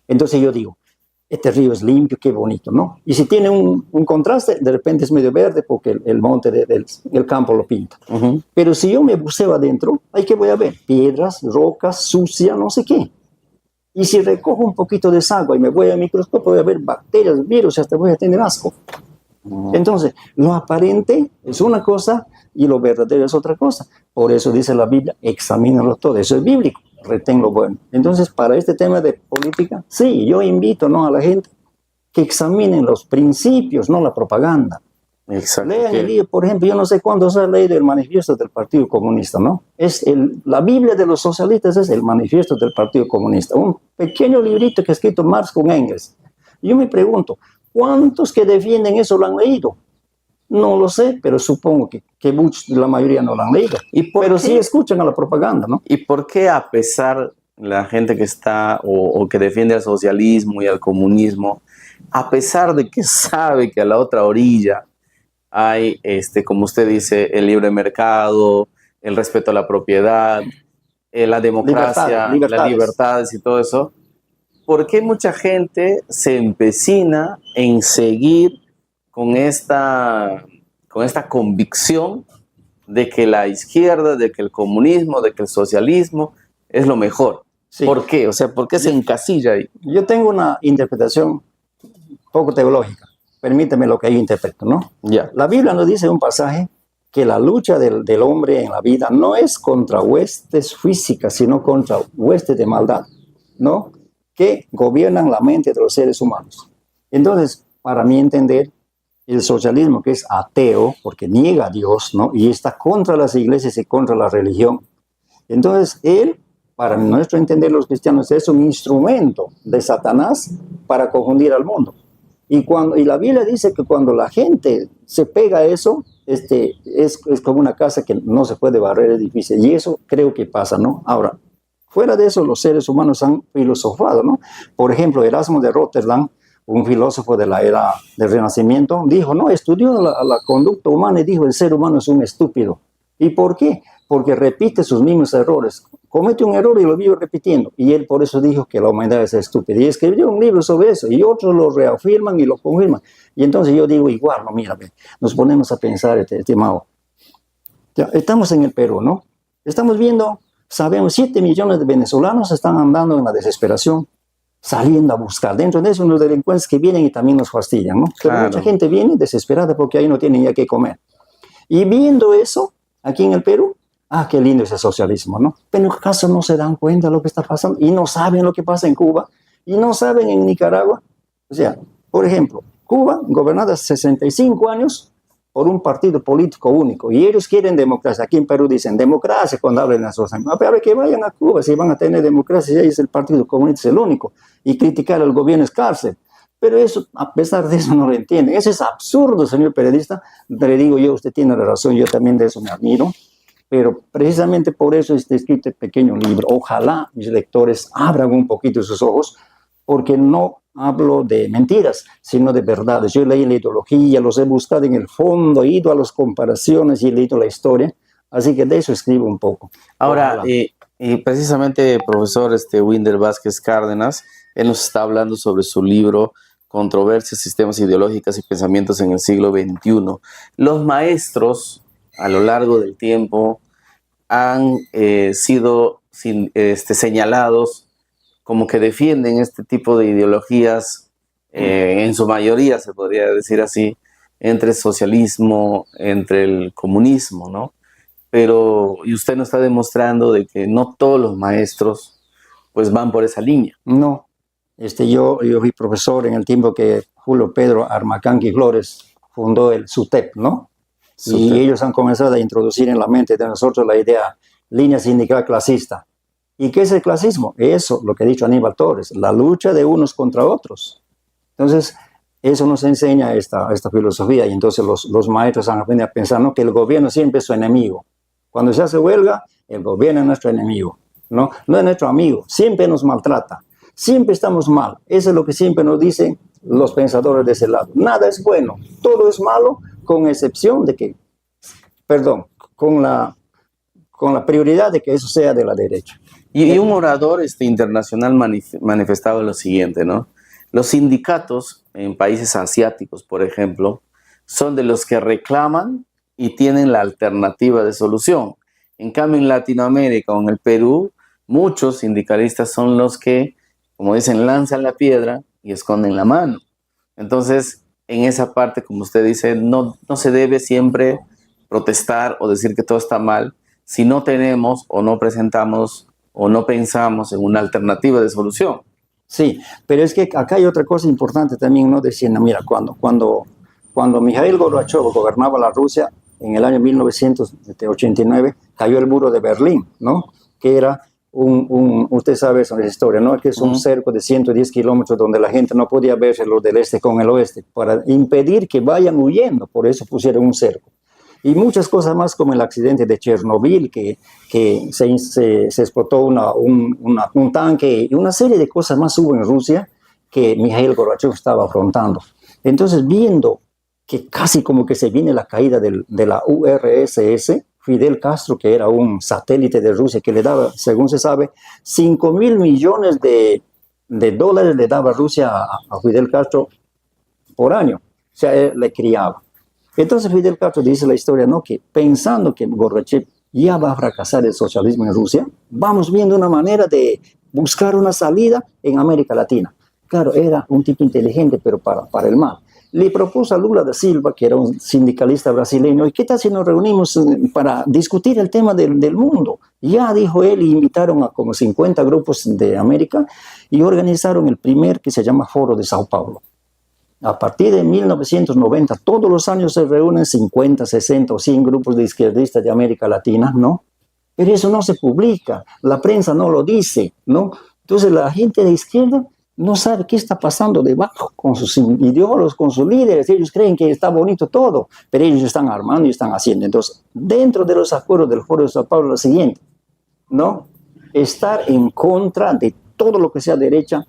Speaker 2: Entonces yo digo, este río es limpio, qué bonito, ¿no? Y si tiene un contraste, de repente es medio verde porque el monte del campo lo pinta. Pero si yo me buceo adentro, ¿ahí qué voy a ver? Piedras, rocas, sucia, no sé qué. Y si recojo un poquito de esa agua y me voy al microscopio, voy a ver bacterias, virus, hasta voy a tener asco. Entonces, lo aparente es una cosa y lo verdadero es otra cosa. Por eso dice la Biblia, examínalo todo. Eso es bíblico, retén lo bueno. Entonces, para este tema de política, sí, yo invito, ¿no?, a la gente que examinen los principios, no la propaganda.
Speaker 1: Exacto.
Speaker 2: Lean el libro, por ejemplo, yo no sé cuándo se ha leído el manifiesto del Partido Comunista, ¿no? La Biblia de los socialistas es el manifiesto del Partido Comunista, un pequeño librito que ha escrito Marx con Engels. Yo me pregunto, ¿cuántos que defienden eso lo han leído? No lo sé, pero supongo que muchos, la mayoría no lo han leído. Pero sí escuchan a la propaganda, ¿no?
Speaker 1: ¿Y por qué a pesar la gente que está o que defiende al socialismo y al comunismo, a pesar de que sabe que a la otra orilla hay, como usted dice, el libre mercado, el respeto a la propiedad, la democracia, las libertades y todo eso, ¿por qué mucha gente se empecina en seguir con esta convicción de que la izquierda, de que el comunismo, de que el socialismo es lo mejor? Sí. ¿Por qué? O sea, ¿por qué se encasilla ahí?
Speaker 2: Yo tengo una interpretación poco teológica. Permíteme lo que yo interpreto, ¿no?
Speaker 1: Yeah.
Speaker 2: La Biblia nos dice en un pasaje que la lucha del hombre en la vida no es contra huestes físicas, sino contra huestes de maldad, ¿no?, que gobiernan la mente de los seres humanos. Entonces, para mí entender, el socialismo, que es ateo, porque niega a Dios, ¿no?, y está contra las iglesias y contra la religión. Entonces, él, para nuestro entender los cristianos, es un instrumento de Satanás para confundir al mundo. Y la Biblia dice que cuando la gente se pega a eso, es como una casa que no se puede barrer, es difícil. Y eso creo que pasa, ¿no? Ahora, fuera de eso, los seres humanos han filosofado, ¿no? Por ejemplo, Erasmo de Rotterdam, un filósofo de la era del Renacimiento, dijo, no, estudió la conducta humana y dijo, el ser humano es un estúpido. ¿Y por qué? Porque repite sus mismos errores. Comete un error y lo vive repitiendo. Y él por eso dijo que la humanidad es estúpida. Y escribió un libro sobre eso. Y otros lo reafirman y lo confirman. Y entonces yo digo igual, no, mira, nos ponemos a pensar, estimado. Estamos en el Perú, ¿no? Estamos viendo, sabemos, 7 millones de venezolanos están andando en la desesperación, saliendo a buscar. Dentro de eso, unos delincuentes que vienen y también nos fastidian, ¿no? Pero claro, mucha gente viene desesperada porque ahí no tienen ya qué comer. Y viendo eso, aquí en el Perú, qué lindo ese socialismo, ¿no? Pero ¿acaso no se dan cuenta de lo que está pasando? Y no saben lo que pasa en Cuba, y no saben en Nicaragua. O sea, por ejemplo, Cuba, gobernada 65 años por un partido político único, y ellos quieren democracia. Aquí en Perú dicen democracia cuando hablan de las cosas. A ver, que vayan a Cuba, si van a tener democracia, y ahí es el partido comunista, es el único, y criticar al gobierno es cárcel. Pero eso, a pesar de eso, no lo entienden. Eso es absurdo, señor periodista. Le digo yo, usted tiene la razón, yo también de eso me admiro. Pero precisamente por eso está escrito este pequeño libro. Ojalá mis lectores abran un poquito sus ojos, porque no hablo de mentiras, sino de verdades. Yo leí la ideología, los he buscado en el fondo, he ido a las comparaciones y he leído la historia. Así que de eso escribo un poco.
Speaker 1: Ahora, y precisamente, profesor Winder Vázquez Cárdenas, él nos está hablando sobre su libro Controversias, Sistemas Ideológicas y Pensamientos en el Siglo XXI. Los maestros, a lo largo del tiempo, han sido señalados como que defienden este tipo de ideologías, en su mayoría, se podría decir así, entre el socialismo, entre el comunismo, ¿no? Pero, y usted nos está demostrando de que no todos los maestros, pues, van por esa línea.
Speaker 2: No. Yo fui profesor en el tiempo que Julio Pedro Armacanqui Flores fundó el SUTEP, ¿no? Y ellos han comenzado a introducir en la mente de nosotros la idea línea sindical clasista. ¿Y qué es el clasismo? Eso, lo que ha dicho Aníbal Torres, la lucha de unos contra otros. Entonces, eso nos enseña esta filosofía, y entonces los maestros han aprendido a pensar, ¿no?, que el gobierno siempre es su enemigo. Cuando se hace huelga, el gobierno es nuestro enemigo, ¿no? No es nuestro amigo, siempre nos maltrata, siempre estamos mal. Eso es lo que siempre nos dicen los pensadores de ese lado. Nada es bueno, todo es malo, con excepción de que, con la prioridad de que eso sea de la derecha.
Speaker 1: Y un orador internacional manifestaba lo siguiente, ¿no? Los sindicatos en países asiáticos, por ejemplo, son de los que reclaman y tienen la alternativa de solución. En cambio, en Latinoamérica o en el Perú, muchos sindicalistas son los que, como dicen, lanzan la piedra y esconden la mano. Entonces, en esa parte, como usted dice, no se debe siempre protestar o decir que todo está mal si no tenemos o no presentamos o no pensamos en una alternativa de solución.
Speaker 2: Sí, pero es que acá hay otra cosa importante también, ¿no? Diciendo, mira, cuando Mikhail Gorbachev gobernaba la Rusia en el año 1989, cayó el muro de Berlín, ¿no? Que era usted sabe esa historia, ¿no? Que es un cerco de 110 kilómetros donde la gente no podía verse los del este con el oeste, para impedir que vayan huyendo, por eso pusieron un cerco. Y muchas cosas más, como el accidente de Chernobyl, que se explotó un tanque, y una serie de cosas más hubo en Rusia que Mikhail Gorbachev estaba afrontando. Entonces, viendo que casi como que se viene la caída de la URSS, Fidel Castro, que era un satélite de Rusia, que le daba, según se sabe, 5.000 millones de dólares le daba Rusia a Fidel Castro por año. O sea, él le criaba. Entonces Fidel Castro dice la historia, ¿no?, que pensando que Gorbachev ya va a fracasar el socialismo en Rusia, vamos viendo una manera de buscar una salida en América Latina. Claro, era un tipo inteligente, pero para el mal. Le propuso a Lula da Silva, que era un sindicalista brasileño, ¿y qué tal si nos reunimos para discutir el tema del mundo? Ya, dijo él, y invitaron a como 50 grupos de América y organizaron el primer, que se llama Foro de Sao Paulo. A partir de 1990, todos los años se reúnen 50, 60 o 100 grupos de izquierdistas de América Latina, ¿no? Pero eso no se publica, la prensa no lo dice, ¿no? Entonces la gente de izquierda no sabe qué está pasando debajo con sus ideólogos, con sus líderes. Ellos creen que está bonito todo, pero ellos están armando y están haciendo. Entonces, dentro de los acuerdos del Foro de Sao Paulo, lo siguiente, ¿no? Estar en contra de todo lo que sea derecha,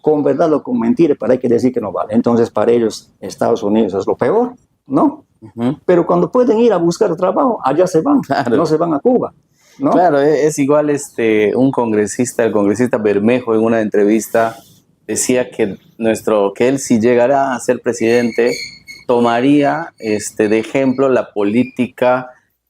Speaker 2: con verdad o con mentira, para hay que decir que no vale. Entonces, para ellos, Estados Unidos es lo peor, ¿no? Pero cuando pueden ir a buscar trabajo, allá se van, claro. No se van a Cuba, ¿no?
Speaker 1: Claro, es igual el congresista Bermejo, en una entrevista decía que él, si llegara a ser presidente, tomaría de ejemplo la política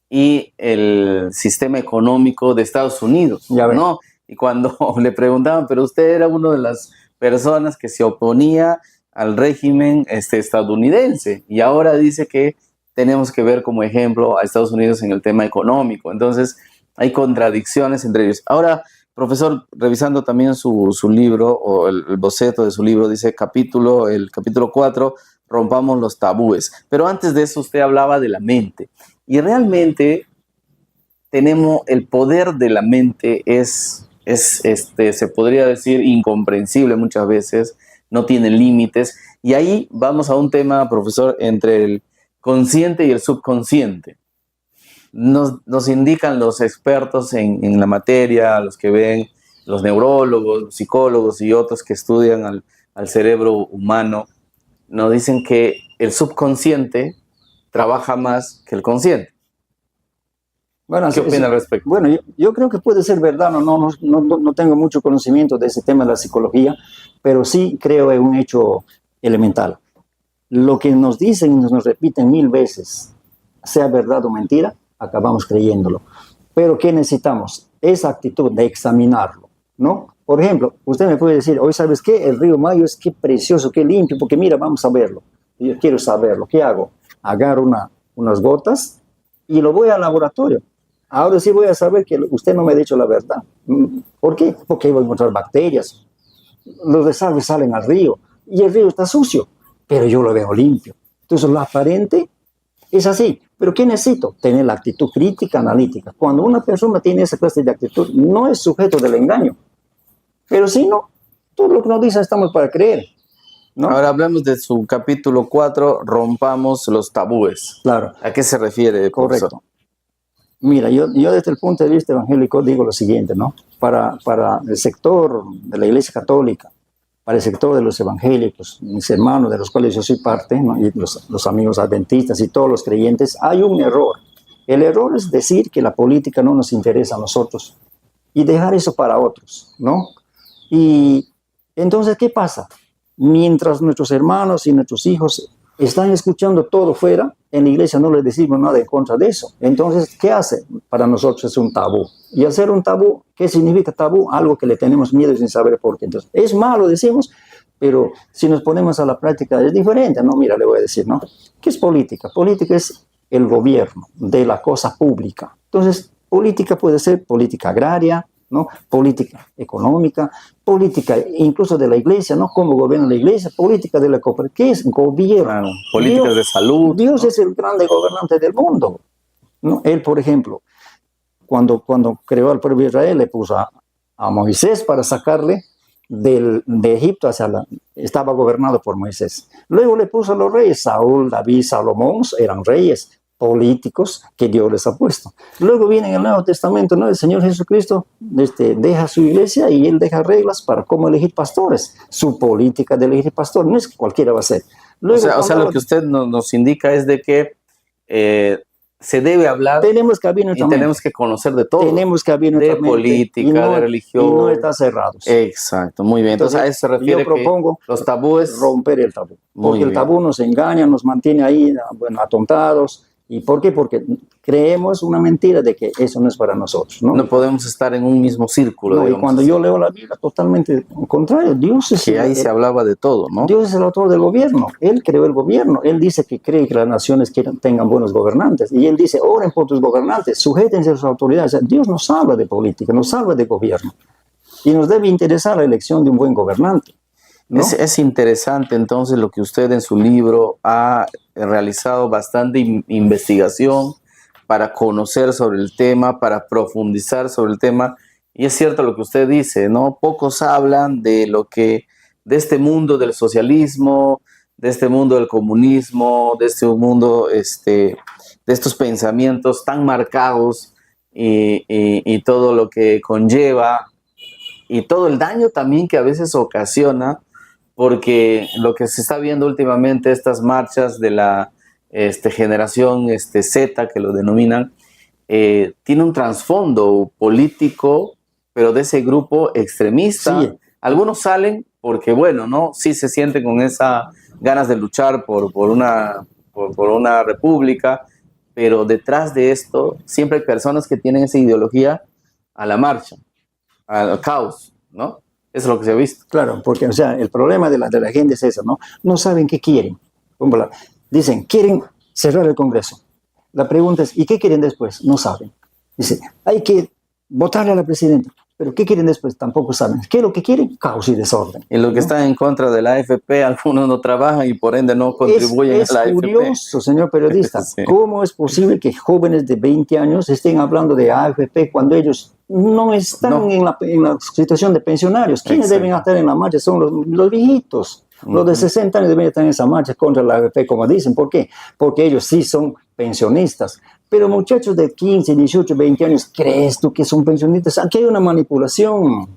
Speaker 1: y el sistema económico de Estados Unidos, ¿no? Y cuando le preguntaban, pero usted era una de las personas que se oponía al régimen estadounidense, y ahora dice que tenemos que ver como ejemplo a Estados Unidos en el tema económico. Entonces hay contradicciones entre ellos. Ahora, profesor, revisando también su libro, o el boceto de su libro, dice el capítulo 4, rompamos los tabúes. Pero antes de eso usted hablaba de la mente, y realmente tenemos el poder de la mente, se podría decir incomprensible muchas veces, no tiene límites, y ahí vamos a un tema, profesor, entre el consciente y el subconsciente. Nos indican los expertos en la materia, los que ven, los neurólogos, los psicólogos y otros que estudian al cerebro humano, nos dicen que el subconsciente trabaja más que el consciente.
Speaker 2: Bueno,
Speaker 1: ¿qué opina al respecto?
Speaker 2: Bueno, yo creo que puede ser verdad, no tengo mucho conocimiento de ese tema de la psicología, pero sí creo en un hecho elemental. Lo que nos dicen y nos repiten 1000 veces, sea verdad o mentira, acabamos creyéndolo. Pero ¿qué necesitamos? Esa actitud de examinarlo, ¿no? Por ejemplo, usted me puede decir, hoy, ¿sabes qué? El río Mayo es qué precioso, qué limpio, porque mira, vamos a verlo. Yo quiero saberlo. ¿Qué hago? Agarro unas gotas y lo voy al laboratorio. Ahora sí voy a saber que usted no me ha dicho la verdad. ¿Por qué? Porque voy a encontrar bacterias. Los desagües salen al río y el río está sucio, pero yo lo veo limpio. Entonces lo aparente es así. Pero ¿qué necesito? Tener la actitud crítica, analítica. Cuando una persona tiene esa clase de actitud, no es sujeto del engaño. Pero si no, todo lo que nos dice estamos para creer, ¿no?
Speaker 1: Ahora hablemos de su capítulo 4, rompamos los tabúes.
Speaker 2: Claro.
Speaker 1: ¿A qué se refiere, profesor?
Speaker 2: Correcto. Mira, yo desde el punto de vista evangélico digo lo siguiente, ¿no? Para el sector de la Iglesia Católica, para el sector de los evangélicos, mis hermanos de los cuales yo soy parte, ¿no? Y los amigos adventistas y todos los creyentes, hay un error. El error es decir que la política no nos interesa a nosotros y dejar eso para otros, ¿no? Y entonces, ¿qué pasa? Mientras nuestros hermanos y nuestros hijos están escuchando todo fuera, en la iglesia no les decimos nada en contra de eso. Entonces, ¿qué hace? Para nosotros es un tabú. Y hacer un tabú, ¿qué significa tabú? Algo que le tenemos miedo sin saber por qué. Entonces, es malo, decimos, pero si nos ponemos a la práctica es diferente, ¿no? Mira, le voy a decir, ¿no? ¿Qué es política? Política es el gobierno de la cosa pública. Entonces, política puede ser política agraria, ¿no? Política económica, política incluso de la iglesia, ¿no? Cómo gobierna la iglesia, política de la cooperativa. ¿Qué es gobierno?
Speaker 1: Claro, políticas de salud.
Speaker 2: Dios,
Speaker 1: ¿no?
Speaker 2: Es el grande gobernante del mundo, ¿no? Él, por ejemplo, cuando creó al pueblo de Israel, le puso a Moisés para sacarle de Egipto estaba gobernado por Moisés. Luego le puso a los reyes, Saúl, David, Salomón, eran reyes políticos que Dios les ha puesto. Luego viene en el Nuevo Testamento, ¿no? El Señor Jesucristo deja su iglesia y Él deja reglas para cómo elegir pastores. Su política de elegir pastores no es que cualquiera va a ser. Luego,
Speaker 1: o sea, lo que usted nos indica es de que se debe hablar
Speaker 2: tenemos que abrir nuestra mente.
Speaker 1: Tenemos que conocer de todo.
Speaker 2: Tenemos que abrir nuestra mente.
Speaker 1: Política, de religión.
Speaker 2: Y no estar cerrados.
Speaker 1: Exacto, muy bien. Entonces a eso se refiere.
Speaker 2: Yo propongo
Speaker 1: que los tabúes.
Speaker 2: Romper el tabú. Porque el tabú nos engaña, nos mantiene ahí, bueno, atontados. ¿Y por qué? Porque creemos una mentira de que eso no es para nosotros, ¿no?
Speaker 1: No podemos estar en un mismo círculo.
Speaker 2: No, y cuando yo leo la Biblia, totalmente al contrario. Dios es
Speaker 1: que ahí se hablaba de todo, ¿no?
Speaker 2: Dios es el autor del gobierno. Él creó el gobierno. Él dice que cree que las naciones tengan buenos gobernantes. Y Él dice, oren por tus gobernantes, sujétense a sus autoridades. O sea, Dios nos habla de política, nos habla de gobierno. Y nos debe interesar la elección de un buen gobernante, ¿no?
Speaker 1: Es interesante entonces lo que usted en su libro ha realizado bastante investigación para conocer sobre el tema, para profundizar sobre el tema. Y es cierto lo que usted dice, ¿no? Pocos hablan de este mundo del socialismo, de este mundo del comunismo, de este mundo, de estos pensamientos tan marcados y todo lo que conlleva y todo el daño también que a veces ocasiona, porque lo que se está viendo últimamente, estas marchas de la generación Z, que lo denominan, tiene un trasfondo político, pero de ese grupo extremista.
Speaker 2: Sí.
Speaker 1: Algunos salen porque, bueno, ¿no? Sí se sienten con esas ganas de luchar por una república, pero detrás de esto siempre hay personas que tienen esa ideología a la marcha, al caos, ¿no? Eso es lo que se ha visto.
Speaker 2: Claro, porque, o sea, el problema de la gente es eso, ¿no? No saben qué quieren. Dicen, quieren cerrar el Congreso. La pregunta es, ¿y qué quieren después? No saben. Dicen, hay que votarle a la presidenta. ¿Pero qué quieren después? Tampoco saben. ¿Qué es lo que quieren? Caos y desorden.
Speaker 1: Y lo que están en contra de la AFP, algunos no trabajan y por ende no contribuyen a la AFP.
Speaker 2: Es curioso, señor periodista, sí. ¿Cómo es posible que jóvenes de 20 años estén hablando de AFP cuando ellos no están en la situación de pensionarios? ¿Quiénes deben estar en la marcha? Son los viejitos. Los de 60 años deben estar en esa marcha contra la AFP, como dicen. ¿Por qué? Porque ellos sí son pensionistas. Pero muchachos de 15, 18, 20 años, ¿crees tú que son pensionistas? Aquí hay una manipulación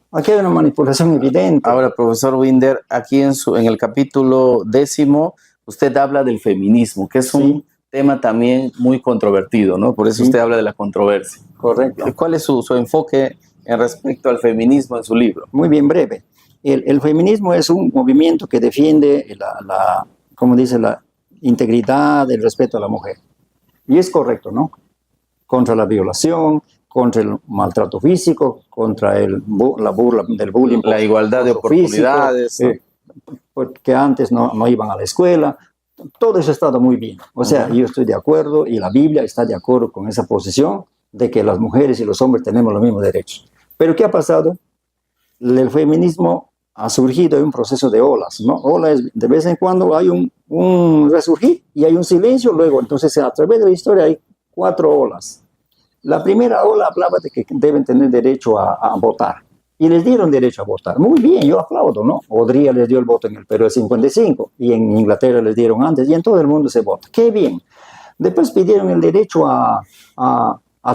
Speaker 2: evidente.
Speaker 1: Ahora, profesor Winder, aquí en el capítulo 10, usted habla del feminismo, que es un tema también muy controvertido, ¿no? Por eso usted habla de la controversia.
Speaker 2: Correcto.
Speaker 1: ¿Cuál es su enfoque en respecto al feminismo en su libro?
Speaker 2: Muy bien, breve. El feminismo es un movimiento que defiende como dice, la integridad, el respeto a la mujer. Y es correcto, ¿no? Contra la violación, contra el maltrato físico, contra la burla del bullying.
Speaker 1: La igualdad de oportunidades.
Speaker 2: Físico, porque antes no iban a la escuela. Todo eso ha estado muy bien. O sea, yo estoy de acuerdo y la Biblia está de acuerdo con esa posición de que las mujeres y los hombres tenemos los mismos derechos. Pero ¿qué ha pasado? El feminismo ha surgido en un proceso de olas, ¿no? Olas, de vez en cuando hay un un resurgir y hay un silencio. Luego, entonces, a través de la historia hay 4 olas. La primera ola hablaba de que deben tener derecho a votar. Y les dieron derecho a votar. Muy bien, yo aplaudo, ¿no? Odría les dio el voto en el Perú del 55 y en Inglaterra les dieron antes y en todo el mundo se vota. ¡Qué bien! Después pidieron el derecho a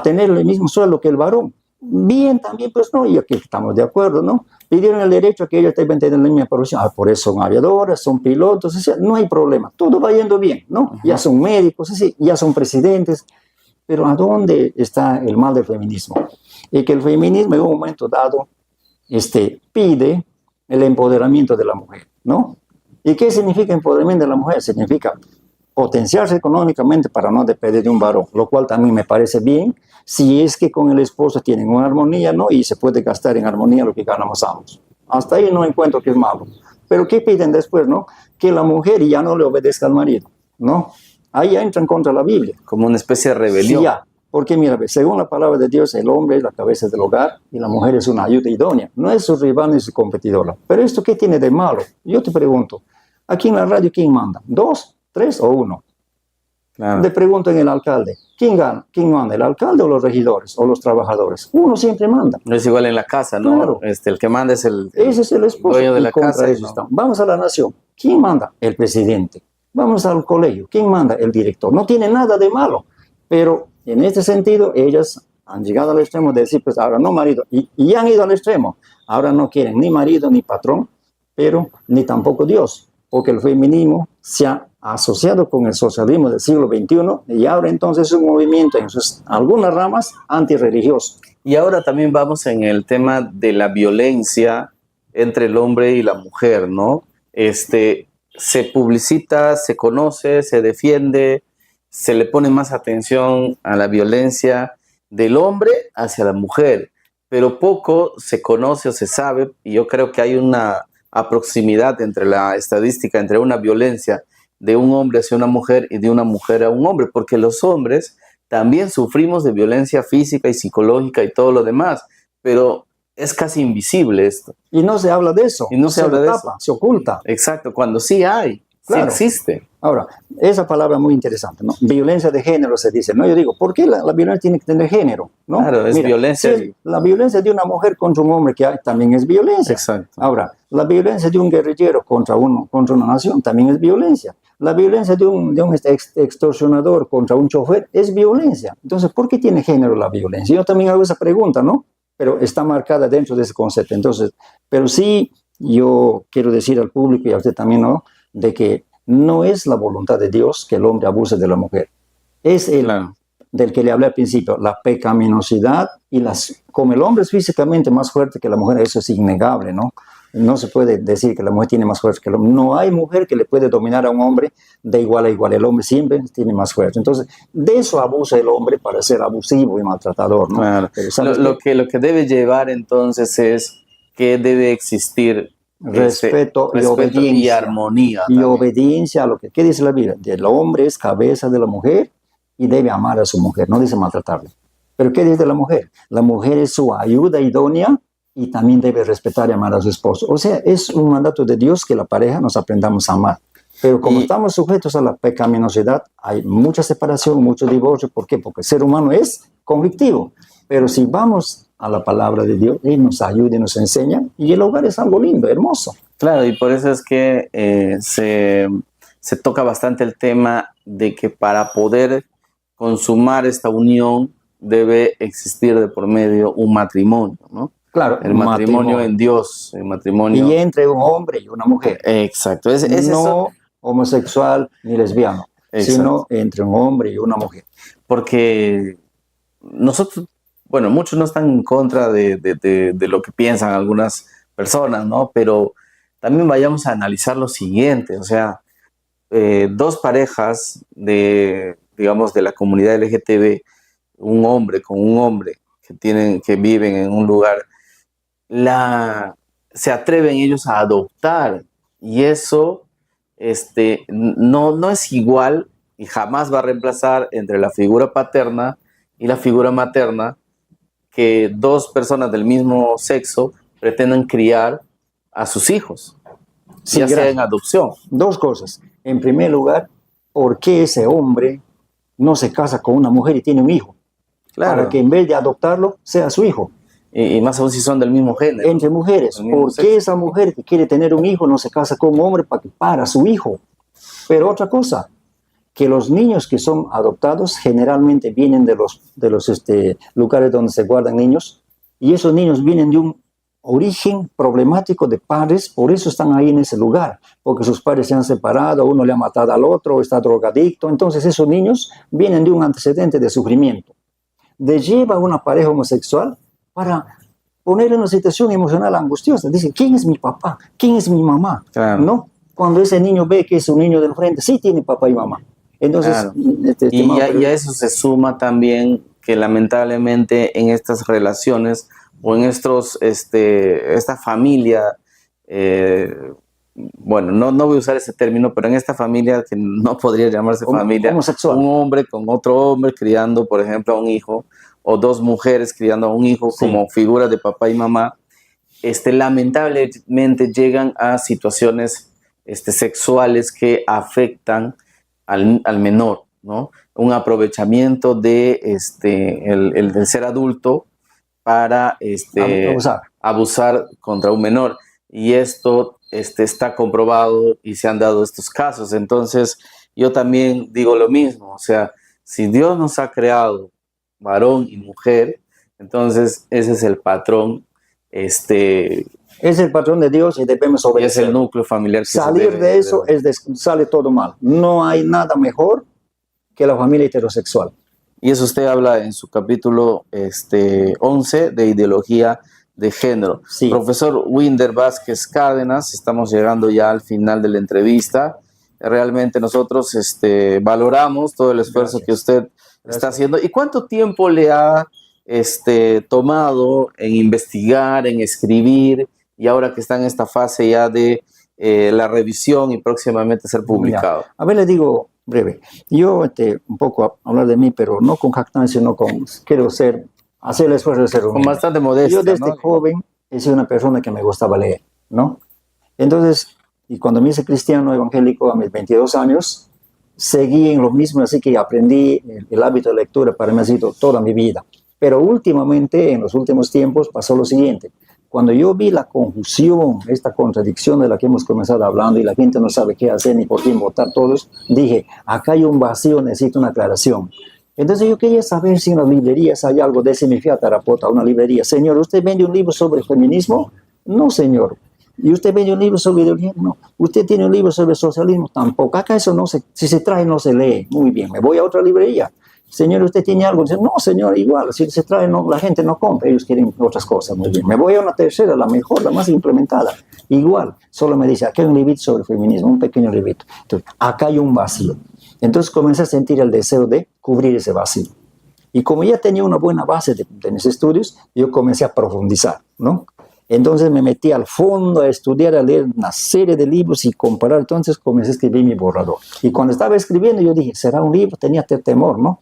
Speaker 2: tener el mismo sueldo que el varón. Bien, también, pues no, y aquí estamos de acuerdo, ¿no? Pidieron el derecho a que ellos deben tener la misma profesión. Por eso son aviadoras, son pilotos, o sea, no hay problema. Todo va yendo bien, ¿no? Ya son médicos, así, ya son presidentes. Pero ¿a dónde está el mal del feminismo? Y que el feminismo en un momento dado pide el empoderamiento de la mujer, ¿no? ¿Y qué significa empoderamiento de la mujer? Significa potenciarse económicamente para no depender de un varón, lo cual también me parece bien, si es que con el esposo tienen una armonía, ¿no? Y se puede gastar en armonía lo que ganamos ambos. Hasta ahí no encuentro que es malo. Pero ¿qué piden después, no? Que la mujer ya no le obedezca al marido, ¿no? Ahí entran contra la Biblia.
Speaker 1: Como una especie de rebelión.
Speaker 2: Sí, ya. Porque mira, según la palabra de Dios, el hombre es la cabeza del hogar y la mujer es una ayuda idónea. No es su rival ni su competidora. Pero ¿esto qué tiene de malo? Yo te pregunto, aquí en la radio, ¿quién manda? ¿2, 3 o 1? Claro. Le pregunto en el alcalde, ¿quién gana? ¿Quién manda? ¿El alcalde o los regidores o los trabajadores? Uno siempre manda.
Speaker 1: No es igual en la casa, ¿no?
Speaker 2: Claro.
Speaker 1: El que manda es
Speaker 2: ese es el esposo.
Speaker 1: Dueño de la casa.
Speaker 2: ¿No? Vamos a la nación. ¿Quién manda? El presidente. Vamos al colegio. ¿Quién manda? El director. No tiene nada de malo. Pero en este sentido, ellas han llegado al extremo de decir, pues ahora no marido. Y han ido al extremo. Ahora no quieren ni marido ni patrón, pero ni tampoco Dios. Porque el feminismo se ha asociado con el socialismo del siglo XXI y ahora entonces es un movimiento en algunas ramas antirreligioso.
Speaker 1: Y ahora también vamos en el tema de la violencia entre el hombre y la mujer, ¿no? Se publicita, se conoce, se defiende, se le pone más atención a la violencia del hombre hacia la mujer, pero poco se conoce o se sabe, y yo creo que hay una proximidad entre la estadística, entre una violencia de un hombre hacia una mujer y de una mujer a un hombre, porque los hombres también sufrimos de violencia física y psicológica y todo lo demás, pero es casi invisible esto.
Speaker 2: Y no se habla de eso.
Speaker 1: Y no se habla de eso.
Speaker 2: Se oculta.
Speaker 1: Exacto, cuando sí hay, claro. Sí existe.
Speaker 2: Ahora, esa palabra es muy interesante, ¿no? Violencia de género se dice, ¿no? Yo digo, ¿por qué la violencia tiene que tener género? ¿No?
Speaker 1: Claro, es violencia.
Speaker 2: Si la violencia de una mujer contra un hombre que hay, también es violencia.
Speaker 1: Exacto.
Speaker 2: Ahora, la violencia de un guerrillero contra una nación también es violencia. La violencia de un extorsionador contra un chofer es violencia. Entonces, ¿por qué tiene género la violencia? Yo también hago esa pregunta, ¿no? Pero está marcada dentro de ese concepto. Entonces, pero sí, yo quiero decir al público y a usted también, ¿no? De que no es la voluntad de Dios que el hombre abuse de la mujer. Es el del que le hablé al principio, la pecaminosidad y como el hombre es físicamente más fuerte que la mujer, eso es innegable, ¿no? No se puede decir que la mujer tiene más fuerza que el hombre. No hay mujer que le puede dominar a un hombre de igual a igual. El hombre siempre tiene más fuerza. Entonces, de eso abusa el hombre para ser abusivo y maltratador, ¿no?
Speaker 1: Claro. Lo que debe llevar entonces es que debe existir
Speaker 2: respeto y obediencia.
Speaker 1: Y armonía.
Speaker 2: Y obediencia a lo que... ¿Qué dice la Biblia? El hombre es cabeza de la mujer y debe amar a su mujer. No dice maltratarla. ¿Pero qué dice la mujer? La mujer es su ayuda idónea y también debe respetar y amar a su esposo. O sea, es un mandato de Dios que la pareja nos aprendamos a amar. Pero como estamos sujetos a la pecaminosidad, hay mucha separación, mucho divorcio. ¿Por qué? Porque el ser humano es conflictivo. Pero si vamos a la palabra de Dios, Él nos ayuda y nos enseña, y el hogar es algo lindo, hermoso.
Speaker 1: Claro, y por eso es que se toca bastante el tema de que para poder consumar esta unión debe existir de por medio un matrimonio, ¿no?
Speaker 2: Claro,
Speaker 1: el matrimonio en Dios, el matrimonio.
Speaker 2: Y entre un hombre y una mujer.
Speaker 1: Exacto.
Speaker 2: No eso. Homosexual ni lesbiano, sino entre un hombre y una mujer.
Speaker 1: Porque nosotros, bueno, muchos no están en contra de lo que piensan algunas personas, ¿no? Pero también vayamos a analizar lo siguiente, o sea, dos parejas digamos, de la comunidad LGTB, un hombre con un hombre que viven en un lugar, se atreven ellos a adoptar, y eso no es igual y jamás va a reemplazar entre la figura paterna y la figura materna que dos personas del mismo sexo pretendan criar a sus hijos, ya sea en adopción.
Speaker 2: Dos cosas. en primer lugar, ¿por qué ese hombre no se casa con una mujer y tiene un hijo?
Speaker 1: Claro.
Speaker 2: Para que en vez de adoptarlo, sea su hijo.
Speaker 1: Y más aún si son del mismo género.
Speaker 2: Entre mujeres. ¿Por qué esa mujer que quiere tener un hijo no se casa con un hombre para su hijo? Pero otra cosa, que los niños que son adoptados generalmente vienen de los lugares donde se guardan niños, y esos niños vienen de un origen problemático de padres, por eso están ahí en ese lugar, porque sus padres se han separado, uno le ha matado al otro, está drogadicto. Entonces esos niños vienen de un antecedente de sufrimiento. De lleva a una pareja homosexual para poner en una situación emocional angustiosa. Dice, ¿quién es mi papá? ¿Quién es mi mamá?
Speaker 1: Claro.
Speaker 2: ¿No? Cuando ese niño ve que es un niño del frente, sí tiene papá y mamá. Entonces,
Speaker 1: claro. Y a eso se suma también que lamentablemente en estas relaciones o en esta familia, bueno, no voy a usar ese término, pero en esta familia que no podría llamarse familia,
Speaker 2: homosexual.
Speaker 1: Un hombre con otro hombre criando, por ejemplo, a un hijo, o dos mujeres criando a un hijo como figuras de papá y mamá, lamentablemente llegan a situaciones sexuales que afectan al menor, ¿no? Un aprovechamiento del ser adulto para abusar contra un menor. Y esto está comprobado y se han dado estos casos. Entonces, yo también digo lo mismo. O sea, si Dios nos ha creado varón y mujer, entonces ese es el patrón. Es
Speaker 2: el patrón de Dios y debemos obedecer.
Speaker 1: Es el núcleo familiar. Que
Speaker 2: salir de eso sale todo mal. No hay nada mejor que la familia heterosexual.
Speaker 1: Y eso usted habla en su capítulo 11 de ideología de género.
Speaker 2: Sí.
Speaker 1: Profesor Winder Vázquez Cárdenas, estamos llegando ya al final de la entrevista. Realmente nosotros valoramos todo el esfuerzo que usted está haciendo. ¿Y cuánto tiempo le ha tomado en investigar, en escribir, y ahora que está en esta fase ya de la revisión y próximamente ser publicado?
Speaker 2: A ver, le digo breve. Yo un poco hablar de mí, pero no con jactancia, sino quiero hacer el esfuerzo de ser humano.
Speaker 1: Con bastante modestia.
Speaker 2: Yo desde joven he sido una persona que me gustaba leer, ¿no? Entonces, y cuando me hice cristiano evangélico a mis 22 años, seguí en lo mismo, así que aprendí el hábito de lectura, para mí ha sido toda mi vida. Pero últimamente, en los últimos tiempos, pasó lo siguiente. Cuando yo vi la confusión, esta contradicción de la que hemos comenzado hablando y la gente no sabe qué hacer ni por quién votar todos, dije, acá hay un vacío, necesito una aclaración. Entonces yo quería saber si en las librerías hay algo de ese. Me fui a Tarapota, una librería. Señor, ¿usted vende un libro sobre feminismo? No, señor. ¿Y usted vende un libro sobre ideología? No. ¿Usted tiene un libro sobre socialismo? Tampoco. Acá eso si se trae no se lee. Muy bien, me voy a otra librería. Señor, ¿usted tiene algo? Dice, no, señor, igual, si se trae, no, la gente no compra, ellos quieren otras cosas. Muy bien, me voy a una tercera, la mejor, la más implementada. Igual, solo me dice, acá hay un librito sobre feminismo, un pequeño librito. Entonces, acá hay un vacío. Entonces comencé a sentir el deseo de cubrir ese vacío. Y como ya tenía una buena base de mis estudios, yo comencé a profundizar, ¿no? Entonces me metí al fondo a estudiar, a leer una serie de libros y comparar. Entonces comencé a escribir mi borrador. Y cuando estaba escribiendo, yo dije, ¿será un libro? Tenía temor, ¿no?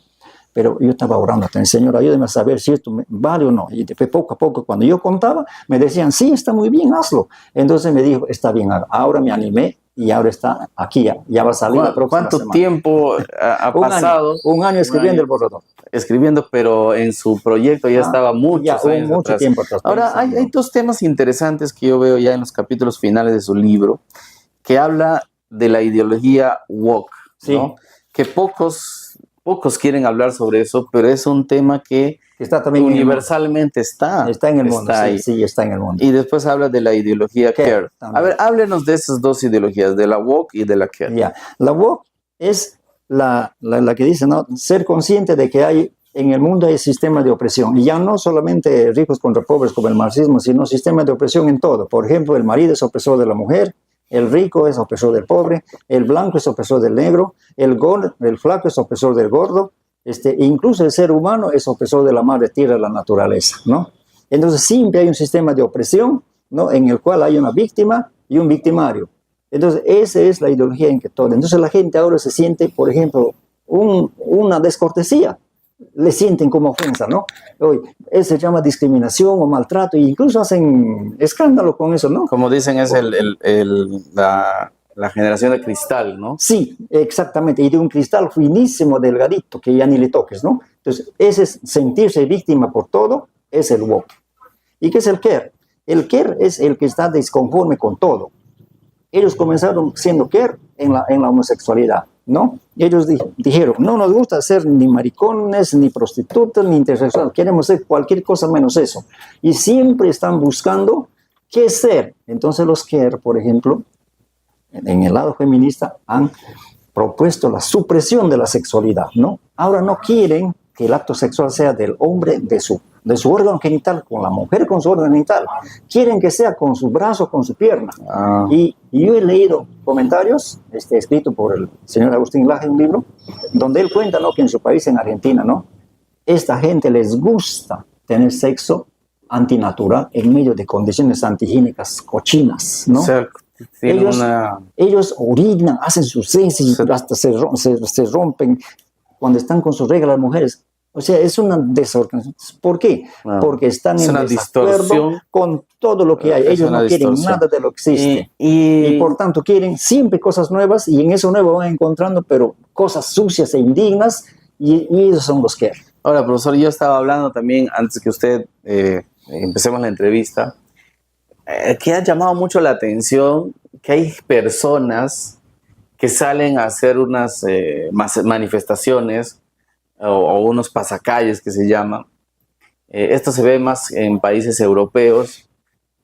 Speaker 2: Pero yo estaba orando, Señor, ayúdame a saber si esto vale o no. Y después, poco a poco, cuando yo contaba, me decían, sí, está muy bien, hazlo. Entonces me dijo, está bien, ahora me animé y ahora está aquí, ya va a salir la próxima
Speaker 1: semana. ¿Cuánto tiempo ha pasado?
Speaker 2: Un año escribiendo el borrador.
Speaker 1: Escribiendo, pero en su proyecto ya estaba mucho
Speaker 2: tiempo atrás.
Speaker 1: Ahora, hay dos temas interesantes que yo veo ya en los capítulos finales de su libro, que habla de la ideología woke, ¿no? Que pocos quieren hablar sobre eso, pero es un tema que
Speaker 2: está también
Speaker 1: universalmente está
Speaker 2: en el mundo. Sí, está en el mundo.
Speaker 1: Y después habla de la ideología care. A ver, háblenos de esas dos ideologías, de la woke y de la care.
Speaker 2: La woke es la que dice, ¿no? Ser consciente de que en el mundo hay sistemas de opresión, y ya no solamente ricos contra pobres como el marxismo, sino sistemas de opresión en todo. Por ejemplo, el marido es opresor de la mujer, el rico es opresor del pobre, el blanco es opresor del negro, el flaco es opresor del gordo, incluso el ser humano es opresor de la madre tierra, la naturaleza, ¿no? Entonces siempre hay un sistema de opresión, ¿no? En el cual hay una víctima y un victimario. Entonces esa es la ideología en que todo. Entonces la gente ahora se siente, por ejemplo, una descortesía, le sienten como ofensa, ¿no? Hoy, eso se llama discriminación o maltrato, e incluso hacen escándalo con eso, ¿no?
Speaker 1: Como dicen, es la generación de cristal, ¿no?
Speaker 2: Sí, exactamente, y de un cristal finísimo, delgadito, que ya ni le toques, ¿no? Entonces, ese es sentirse víctima por todo, es el woke. ¿Y qué es el care? El care es el que está desconforme con todo. Ellos comenzaron siendo care en la homosexualidad, ¿no? Ellos dijeron, no nos gusta ser ni maricones, ni prostitutas, ni intersexuales, queremos ser cualquier cosa menos eso. Y siempre están buscando qué ser. Entonces los care, por ejemplo, en el lado feminista, han propuesto la supresión de la sexualidad, ¿no? Ahora no quieren que el acto sexual sea del hombre, de su órgano genital, con la mujer con su órgano genital. Quieren que sea con su brazo, con su pierna. Y yo he leído comentarios, escrito por el señor Agustín Laje, un libro, donde él cuenta, ¿no?, que en su país, en Argentina, ¿no?, esta gente les gusta tener sexo antinatural en medio de condiciones antihigiénicas cochinas, ¿no?
Speaker 1: O sea,
Speaker 2: ellos orinan, hacen sus heces, hasta se rompen cuando están con sus reglas las mujeres. O sea, es una desorganización. ¿Por qué? Porque están en desacuerdo con todo lo que hay. Ellos no quieren nada de lo que existe. Y por tanto quieren siempre cosas nuevas, y en eso nuevo van encontrando, pero cosas sucias e indignas, y esos son los que hay.
Speaker 1: Ahora, profesor, yo estaba hablando también, antes que usted empecemos la entrevista, que ha llamado mucho la atención que hay personas que salen a hacer unas manifestaciones o unos pasacalles que se llaman. Esto se ve más en países europeos,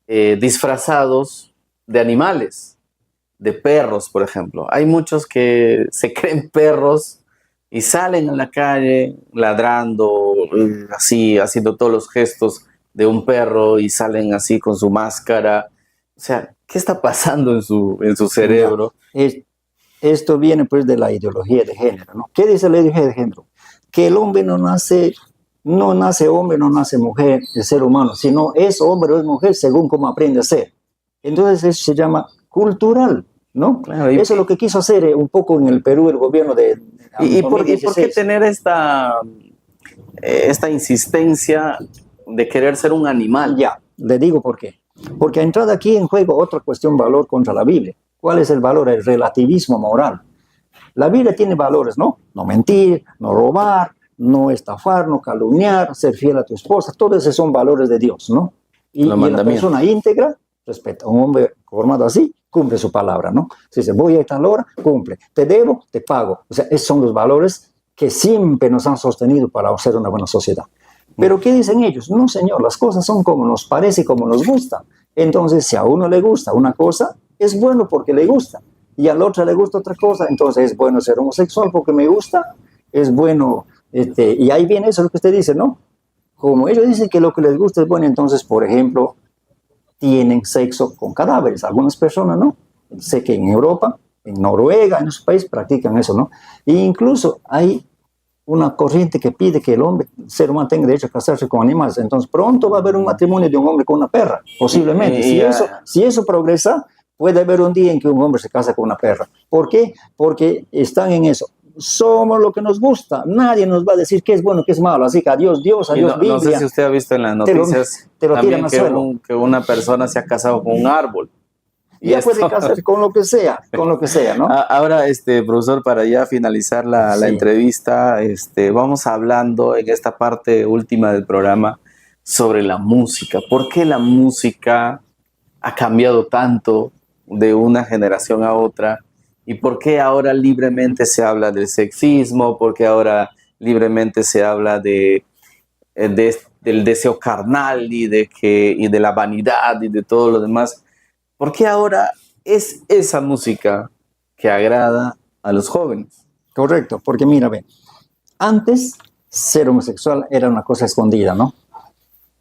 Speaker 1: disfrazados de animales, de perros, por ejemplo. Hay muchos que se creen perros y salen a la calle ladrando, así, haciendo todos los gestos de un perro, y salen así con su máscara. O sea, ¿qué está pasando en su cerebro?
Speaker 2: Esto viene pues de la ideología de género, ¿no? ¿Qué dice la ideología de género? Que el hombre no nace hombre, no nace mujer, el ser humano, sino es hombre o es mujer según cómo aprende a ser. Entonces eso se llama cultural, ¿no? Claro, eso es lo que quiso hacer un poco en el Perú el gobierno de
Speaker 1: ¿Y por qué tener esta insistencia de querer ser un animal?
Speaker 2: Ya, le digo por qué. Porque ha entrado aquí en juego otra cuestión, valor contra la Biblia. ¿Cuál es el valor? El relativismo moral. La Biblia tiene valores, ¿no? No mentir, no robar, no estafar, no calumniar, ser fiel a tu esposa. Todos esos son valores de Dios, ¿no? Y la persona íntegra respeta. Un hombre formado así cumple su palabra, ¿no? Si dice, voy a tal hora, cumple. Te debo, te pago. O sea, esos son los valores que siempre nos han sostenido para ser una buena sociedad. Pero ¿qué dicen ellos? No, señor, las cosas son como nos parece y como nos gusta. Entonces, si a uno le gusta una cosa, es bueno porque le gusta. Y al otro le gusta otra cosa, entonces es bueno ser homosexual porque me gusta, es bueno, y ahí viene eso lo que usted dice, ¿no? Como ellos dicen que lo que les gusta es bueno, entonces, por ejemplo, tienen sexo con cadáveres, algunas personas, ¿no? Sé que en Europa, en Noruega, en esos países practican eso, ¿no? E incluso hay una corriente que pide que el ser humano tenga derecho a casarse con animales, entonces pronto va a haber un matrimonio de un hombre con una perra, posiblemente. Si eso progresa, puede haber un día en que un hombre se casa con una perra. ¿Por qué? Porque están en eso. Somos lo que nos gusta. Nadie nos va a decir qué es bueno, qué es malo. Así que adiós Dios, adiós Biblia.
Speaker 1: No sé si usted ha visto en las noticias también que una persona se ha casado con un árbol.
Speaker 2: Ya puede casarse con lo que sea, ¿no?
Speaker 1: Ahora, profesor, para ya finalizar la entrevista, vamos hablando en esta parte última del programa sobre la música. ¿Por qué la música ha cambiado tanto de una generación a otra? ¿Y por qué ahora libremente se habla del sexismo? ¿Por qué ahora libremente se habla del deseo carnal y de la vanidad y de todo lo demás? ¿Por qué ahora es esa música que agrada a los jóvenes?
Speaker 2: Correcto, porque mira, ve, antes ser homosexual era una cosa escondida, ¿no?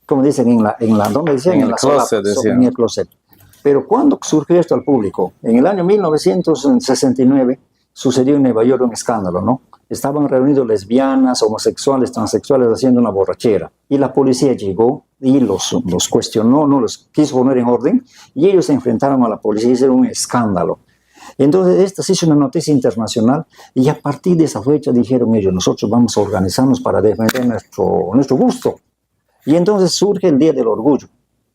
Speaker 2: Como dicen ¿dónde decían?
Speaker 1: En el closet, decían.
Speaker 2: En el closet. Pero ¿cuándo surgió esto al público? En el año 1969 sucedió en Nueva York un escándalo, ¿no? Estaban reunidos lesbianas, homosexuales, transexuales haciendo una borrachera. Y la policía llegó y los cuestionó, no los quiso poner en orden, y ellos se enfrentaron a la policía y hicieron un escándalo. Entonces, esta se hizo una noticia internacional, y a partir de esa fecha dijeron ellos, nosotros vamos a organizarnos para defender nuestro gusto. Y entonces surge el Día del Orgullo.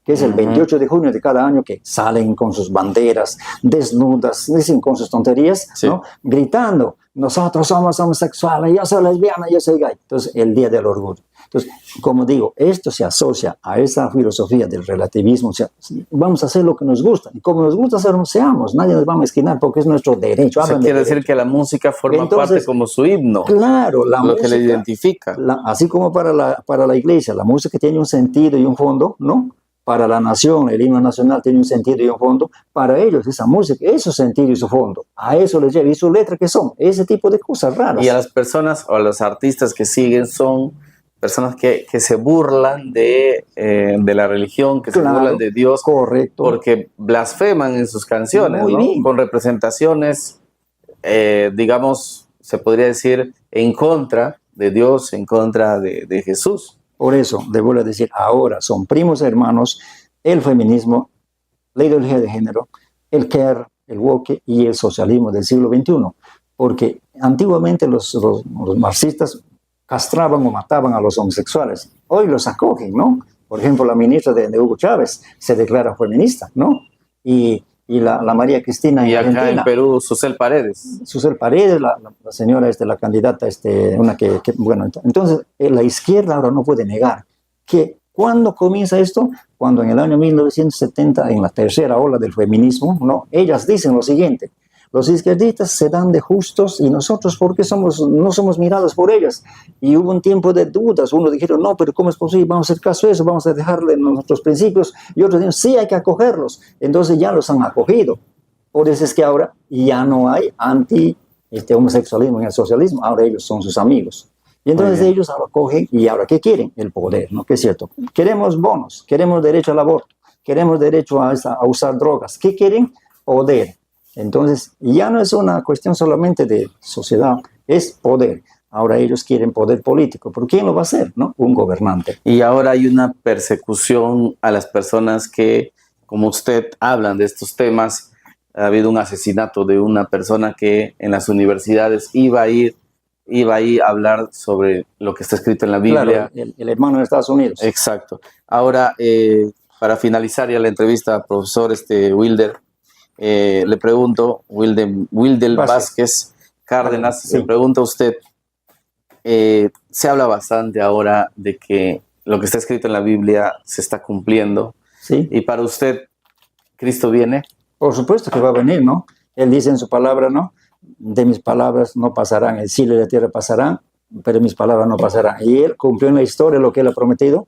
Speaker 2: que es el 28 de junio de cada año, que salen con sus banderas desnudas, dicen con sus tonterías,
Speaker 1: Sí.
Speaker 2: ¿no? Gritando, nosotros somos homosexuales, yo soy lesbiana, yo soy gay. Entonces, el Día del Orgullo. Entonces, como digo, esto se asocia a esa filosofía del relativismo. O sea, vamos a hacer lo que nos gusta. Y como nos gusta hacer, seamos. Nadie nos va a mezquinar porque es nuestro derecho.
Speaker 1: O sea, quiere decir que la música forma parte como su himno.
Speaker 2: Claro, la
Speaker 1: lo
Speaker 2: música,
Speaker 1: que le identifica.
Speaker 2: Así como para la iglesia, la música tiene un sentido y un fondo, ¿no? Para la nación, el himno nacional tiene un sentido y un fondo. Para ellos, esa música, es su sentido y su fondo. A eso les lleva. ¿Y su letra qué son? Ese tipo de cosas raras.
Speaker 1: Y a las personas o a los artistas que siguen son personas que se burlan de la religión, que se burlan de Dios.
Speaker 2: Correcto.
Speaker 1: Porque blasfeman en sus canciones,
Speaker 2: Muy
Speaker 1: ¿no?
Speaker 2: bien.
Speaker 1: Con representaciones, digamos, se podría decir, en contra de Dios, en contra de Jesús.
Speaker 2: Por eso, debo decir, ahora son primos hermanos el feminismo, la ideología de género, el care, el woke y el socialismo del siglo XXI. Porque antiguamente los marxistas castraban o mataban a los homosexuales. Hoy los acogen, ¿no? Por ejemplo, la ministra de Hugo Chávez se declara feminista, ¿no? Y la María Cristina
Speaker 1: y
Speaker 2: en
Speaker 1: acá
Speaker 2: Argentina,
Speaker 1: en Perú, Susel Paredes.
Speaker 2: Susel Paredes, la señora, la candidata, una bueno, entonces la izquierda ahora no puede negar que ¿cuándo comienza esto? Cuando en el año 1970, en la tercera ola del feminismo, ¿no? Ellas dicen lo siguiente: los izquierdistas se dan de justos y nosotros, ¿por qué no somos mirados por ellas? Y hubo un tiempo de dudas. Unos dijeron, no, pero ¿cómo es posible? Vamos a hacer caso a eso, vamos a dejarle nuestros principios. Y otros dijeron, sí, hay que acogerlos. Entonces ya los han acogido. Por eso es que ahora ya no hay homosexualismo en el socialismo. Ahora ellos son sus amigos. Y entonces ellos ahora cogen y ahora, ¿qué quieren? El poder, ¿no? Que es cierto. Queremos bonos, queremos derecho al aborto, queremos derecho a usar drogas. ¿Qué quieren? Poder. Entonces, ya no es una cuestión solamente de sociedad, es poder. Ahora ellos quieren poder político. ¿Por quién lo va a hacer? ¿No? Un gobernante.
Speaker 1: Y ahora hay una persecución a las personas que, como usted, hablan de estos temas. Ha habido un asesinato de una persona que en las universidades iba a ir a hablar sobre lo que está escrito en la Biblia.
Speaker 2: Claro, el hermano de Estados Unidos.
Speaker 1: Exacto. Ahora, para finalizar ya la entrevista, profesor Wilder, le pregunto, Wilder Vázquez Cárdenas,
Speaker 2: sí.
Speaker 1: le pregunto a usted, se habla bastante ahora de que lo que está escrito en la Biblia se está cumpliendo.
Speaker 2: Sí.
Speaker 1: Y para usted, ¿Cristo viene?
Speaker 2: Por supuesto que va a venir, ¿no? Él dice en su palabra, ¿no? De mis palabras no pasarán, el cielo y la tierra pasarán, pero mis palabras no pasarán. Y él cumplió en la historia lo que él ha prometido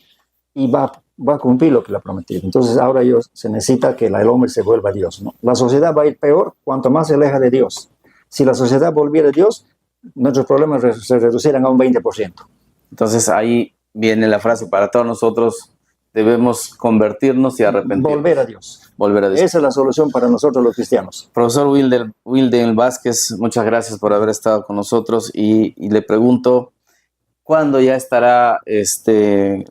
Speaker 2: y va a cumplir lo que le ha prometido. Entonces ahora se necesita que el hombre se vuelva a Dios, ¿no? La sociedad va a ir peor cuanto más se aleja de Dios. Si la sociedad volviera a Dios, nuestros problemas se reducirán a un 20%.
Speaker 1: Entonces ahí viene la frase para todos nosotros: debemos convertirnos y arrepentirnos.
Speaker 2: Volver a Dios.
Speaker 1: Volver a Dios.
Speaker 2: Esa es la solución para nosotros los cristianos.
Speaker 1: Profesor Wilder Vázquez, muchas gracias por haber estado con nosotros y le pregunto, ¿cuándo ya estará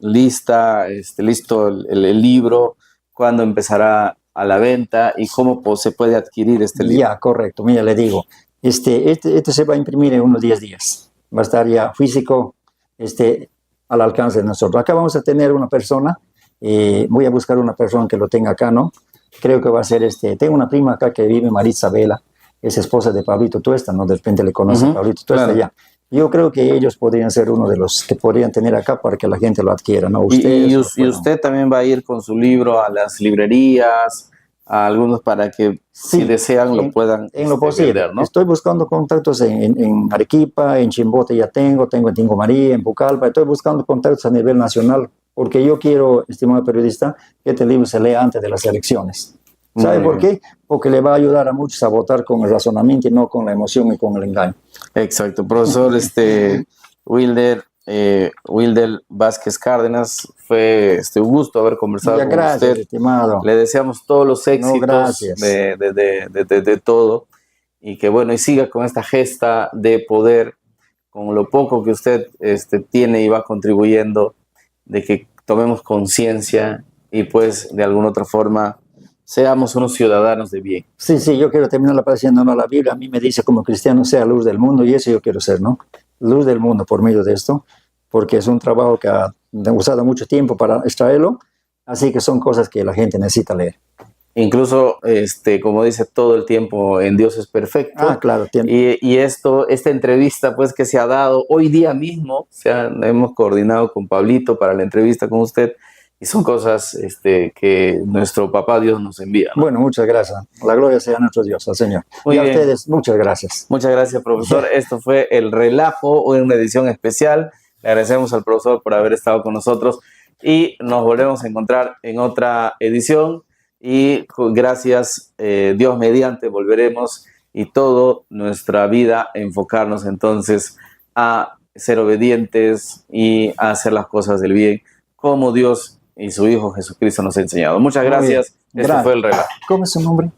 Speaker 1: listo el libro? ¿Cuándo empezará a la venta? ¿Y cómo se puede adquirir este libro?
Speaker 2: Ya, correcto. Mira, le digo, este se va a imprimir en unos 10 días. Va a estar ya físico, al alcance de nosotros. Acá vamos a tener una persona, voy a buscar una persona que lo tenga acá, ¿no? Creo que va a ser tengo una prima acá que vive, Maritza Vela, es esposa de Pablito Tuesta, ¿no? De repente le conoce a Pablito Tuesta, claro. Ya. Yo creo que ellos podrían ser uno de los que podrían tener acá para que la gente lo adquiera, ¿no?
Speaker 1: Y usted también va a ir con su libro a las librerías, a algunos para que, sí, si desean, lo puedan
Speaker 2: en lo posible,
Speaker 1: vender, ¿no?
Speaker 2: Estoy buscando contactos en Arequipa, en Chimbote ya tengo en Tingo María, en Pucallpa. Estoy buscando contactos a nivel nacional, porque yo quiero, estimado periodista, que este libro se lea antes de las elecciones. ¿Sabe por qué? Porque le va a ayudar a muchos a votar con el razonamiento y no con la emoción y con el engaño.
Speaker 1: Exacto. Profesor Wilder Vázquez Cárdenas, fue un gusto haber conversado con usted.
Speaker 2: Estimado.
Speaker 1: Le deseamos todos los éxitos de todo, y que bueno, y siga con esta gesta de poder, con lo poco que usted tiene y va contribuyendo, de que tomemos conciencia y pues de alguna otra forma seamos unos ciudadanos de bien.
Speaker 2: Sí, yo quiero terminar diciendo, no, la Biblia a mí me dice como cristiano sea luz del mundo, y eso yo quiero ser, ¿no? Luz del mundo por medio de esto, porque es un trabajo que ha usado mucho tiempo para extraerlo, Así que son cosas que la gente necesita leer.
Speaker 1: Incluso, como dice, todo el tiempo en Dios es perfecto.
Speaker 2: Ah, claro.
Speaker 1: Y esta entrevista, pues, que se ha dado hoy día mismo, hemos coordinado con Pablito para la entrevista con usted, y son cosas que nuestro papá Dios nos envía, ¿no?
Speaker 2: Bueno, muchas gracias. La gloria sea a nuestro Dios, al Señor.
Speaker 1: Muy
Speaker 2: y a
Speaker 1: bien.
Speaker 2: ustedes, muchas gracias.
Speaker 1: Muchas gracias, profesor. Esto fue El Relajo, una edición especial. Le agradecemos al profesor por haber estado con nosotros y nos volvemos a encontrar en otra edición. Y gracias, Dios mediante, volveremos y toda nuestra vida enfocarnos entonces a ser obedientes y a hacer las cosas del bien como Dios y su Hijo Jesucristo nos ha enseñado. Muchas gracias. Esto fue El Relajo.
Speaker 2: ¿Cómo es su nombre?